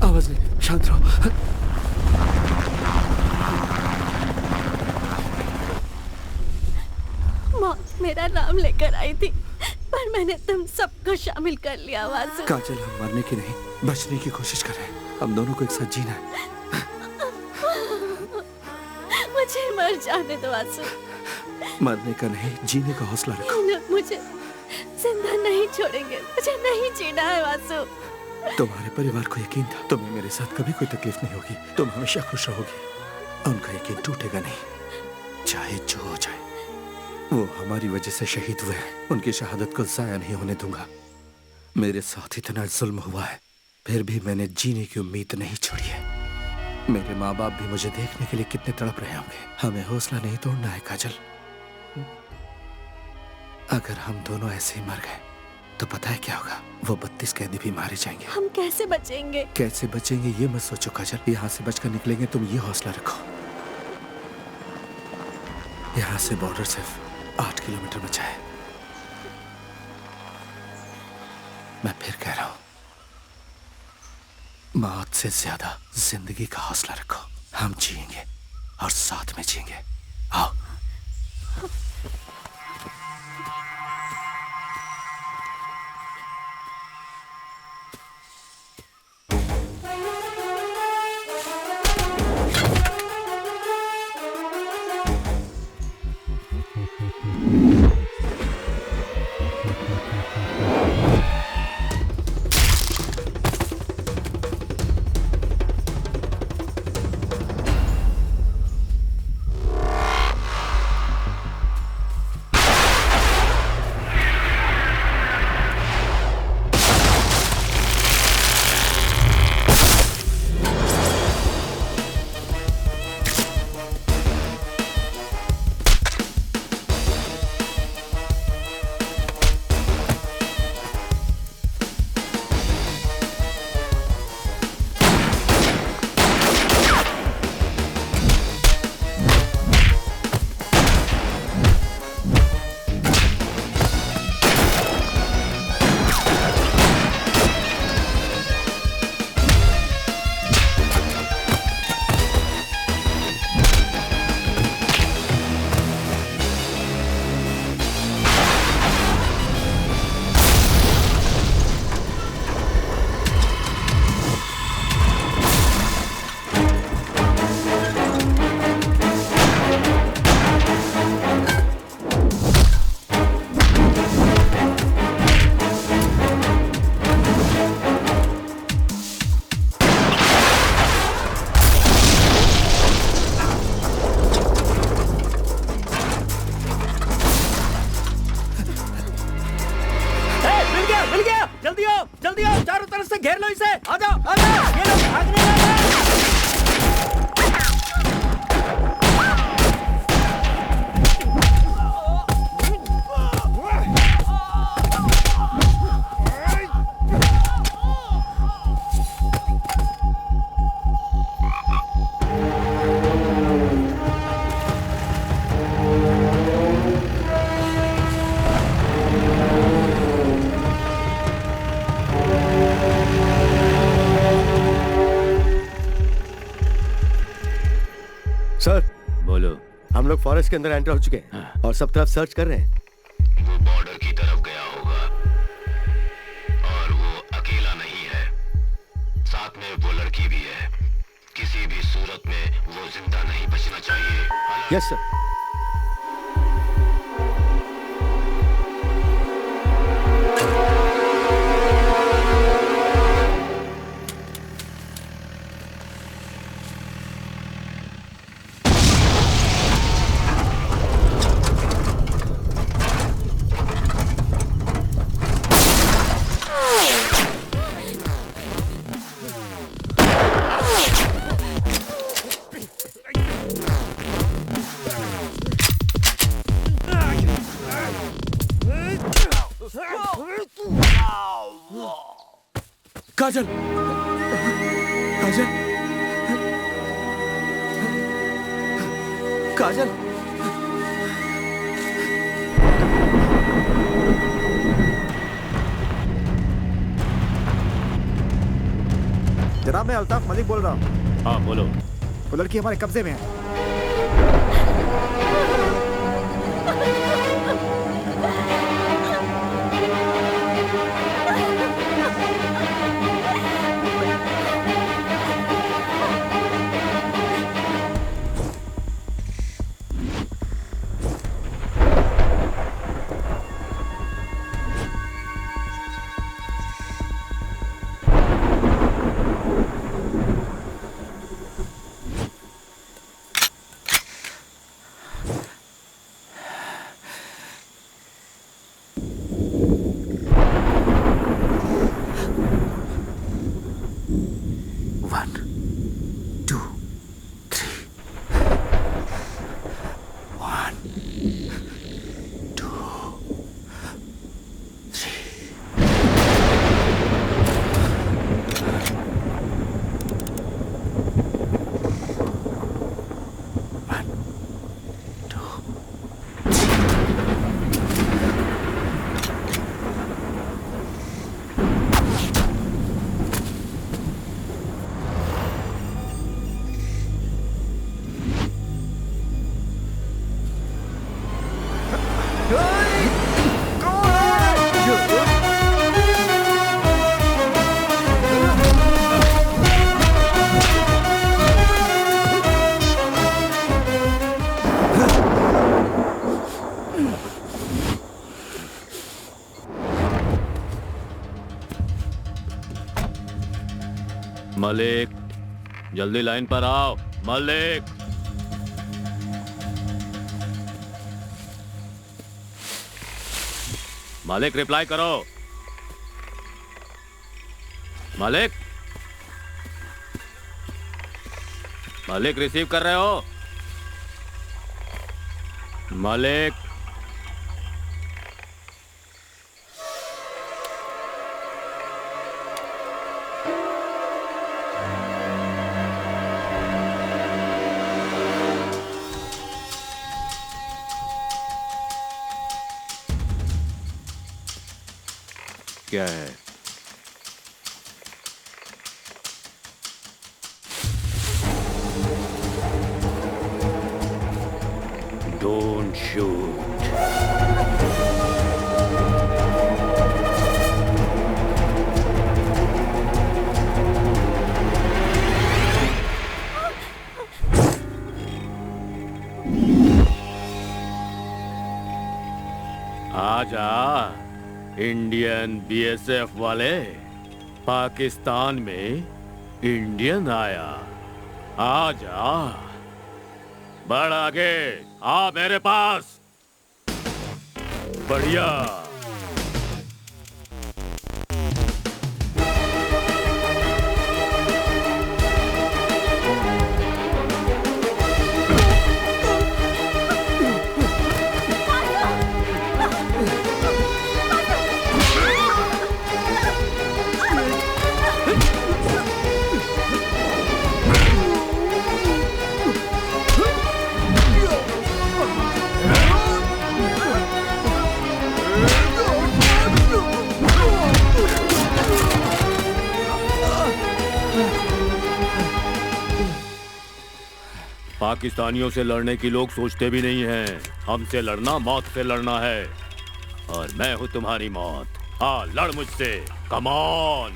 आवाज नहीं, शांत रहो। मौत मेरा नाम लेकर आई थी, पर मैंने तुम सबको शामिल कर लिया वासु। काजल, हम मरने की नहीं, बचने की कोशिश कर रहे हैं। हम दोनों को एक साथ जीना है। मुझे मर जाने दो वासु। मरने का नहीं, जीने का हौसला रखो। ये लोग मुझे जिंदा नहीं छोड़ेंगे, मुझे नहीं जीना है वासु। तुम्हारे परिवार को यकीन था तुम्हें मेरे साथ कभी कोई तकलीफ नहीं होगी, तुम हमेशा खुश रहोगी। उनका यकीन टूटेगा नहीं, चाहे जो हो जाए। वो हमारी वजह से शहीद हुए हैं, उनकी शहादत को जाया नहीं होने दूंगा। मेरे साथ इतना जुल्म हुआ है, फिर भी मैंने जीने की उम्मीद नहीं छोड़ी है। मेरे माँ बाप भी मुझे देखने के लिए कितने तड़प रहे होंगे। हमें हौसला नहीं तोड़ना है काजल। अगर हम दोनों ऐसे ही मर गए तो पता है क्या होगा? वो 32 कैदी भी मारे जाएंगे। हम कैसे बचेंगे? कैसे बचेंगे ये मत सोचो काजल, यहाँ से बचकर निकलेंगे, तुम ये हौसला रखो। यहाँ से बॉर्डर सिर्फ 8 किलोमीटर बचा है। मैं फिर कह रहा हूं, मौत से ज्यादा जिंदगी का हौसला रखो। हम जिएंगे और साथ में जिएंगे। आओ। जल्दी आओ, चारों तरफ से घेर लो इसे। आ जाओ, आ जाओ, ये लोग भागने लगे। सर बोलो। हम लोग फॉरेस्ट के अंदर एंटर हो चुके हैं और सब तरफ सर्च कर रहे हैं। वो बॉर्डर की तरफ गया होगा और वो अकेला नहीं है, साथ में वो लड़की भी है। किसी भी सूरत में वो जिंदा नहीं बचना चाहिए। Yes sir. काजल, काजल, काजल। जनाब, मैं अल्ताफ मलिक बोल रहा हूँ। हाँ बोलो। वो लड़की हमारे कब्जे में है। मलिक, जल्दी लाइन पर आओ। मलिक, मलिक रिप्लाई करो। मलिक, मलिक रिसीव कर रहे हो? मलिक, क्या है? Don't shoot. आजा इंडियन बीएसएफ वाले, पाकिस्तान में इंडियन आया। आजा, बढ़ आगे, आ मेरे पास। बढ़िया। पाकिस्तानियों से लड़ने की लोग सोचते भी नहीं हैं। हमसे लड़ना मौत से लड़ना है, और मैं हूं तुम्हारी मौत। हाँ, लड़ मुझसे। Come on.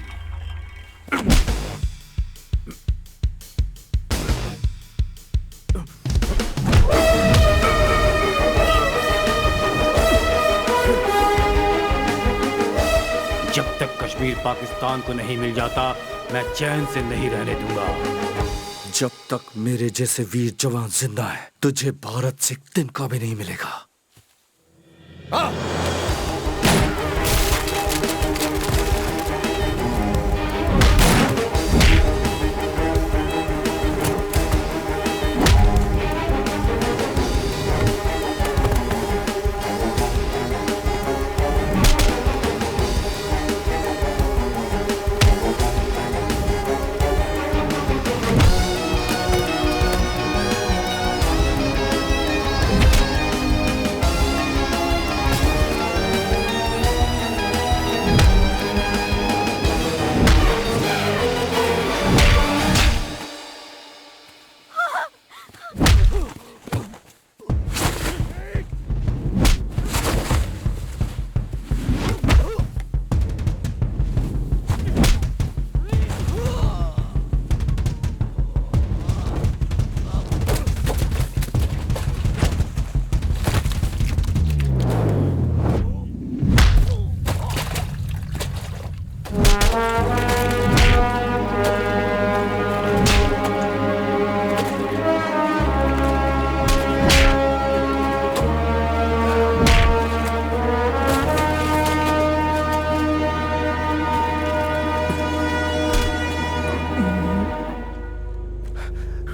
जब तक कश्मीर पाकिस्तान को नहीं मिल जाता, मैं चैन से नहीं रहने दूंगा। जब तक मेरे जैसे वीर जवान जिंदा है, तुझे भारत से एक तिनका भी नहीं मिलेगा।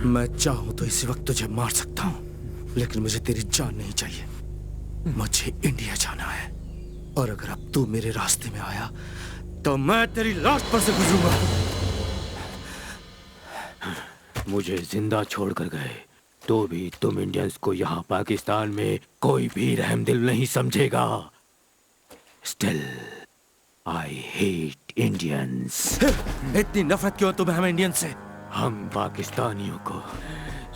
मैं चाहूं तो इसी वक्त तुझे मार सकता हूं, लेकिन मुझे तेरी जान नहीं चाहिए। मुझे इंडिया जाना है, और अगर अब तू मेरे रास्ते में आया तो मैं तेरी लाश पर से गुजरूंगा। मुझे जिंदा छोड़कर गए तो भी तुम इंडियंस को यहाँ पाकिस्तान में कोई भी रहमदिल नहीं समझेगा। Still I hate Indians. इतनी नफरत क्यों तुम्हें हम इंडियन से? हम पाकिस्तानियों को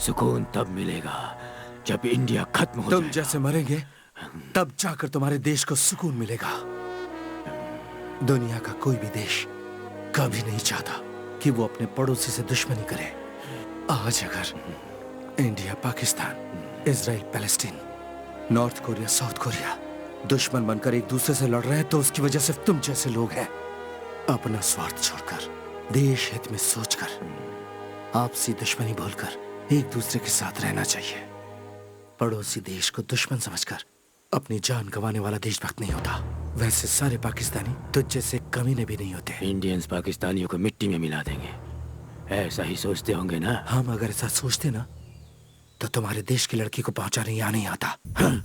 सुकून तब मिलेगा जब इंडिया खत्म हो तुम जाएगा। जैसे मरेंगे तब जाकर तुम्हारे देश को सुकून मिलेगा। दुनिया का कोई भी देश कभी नहीं चाहता कि वो अपने पड़ोसी से दुश्मनी करे। आज अगर India, Pakistan, Israel, Palestine, north Korea, south Korea दुश्मन बनकर एक दूसरे से लड़ रहे हैं तो उसकी वजह सिर्फ तुम जैसे लोग हैं। अपना स्वार्थ छोड़कर, देश हित में सोचकर, आपसी दुश्मनी भूलकर एक दूसरे के साथ रहना चाहिए। पड़ोसी देश को दुश्मन समझकर अपनी जान गंवाने वाला देशभक्त नहीं होता। वैसे सारे पाकिस्तानी तुझ जैसे कमीने भी नहीं होते। इंडियंस पाकिस्तानियों को मिट्टी में मिला देंगे, ऐसा ही सोचते होंगे ना? हम अगर ऐसा सोचते ना तो तुम्हारे देश की लड़की को पहुंचाने यहाँ नहीं आता। हाँ?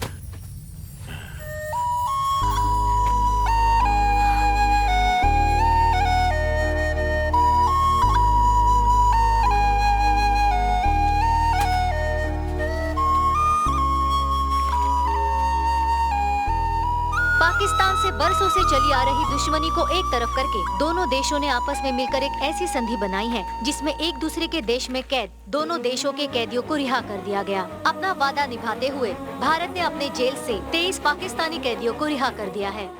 पाकिस्तान से बरसों से चली आ रही दुश्मनी को एक तरफ करके दोनों देशों ने आपस में मिलकर एक ऐसी संधि बनाई है जिसमें एक दूसरे के देश में कैद दोनों देशों के कैदियों को रिहा कर दिया गया। अपना वादा निभाते हुए भारत ने अपने जेल से 23 पाकिस्तानी कैदियों को रिहा कर दिया है।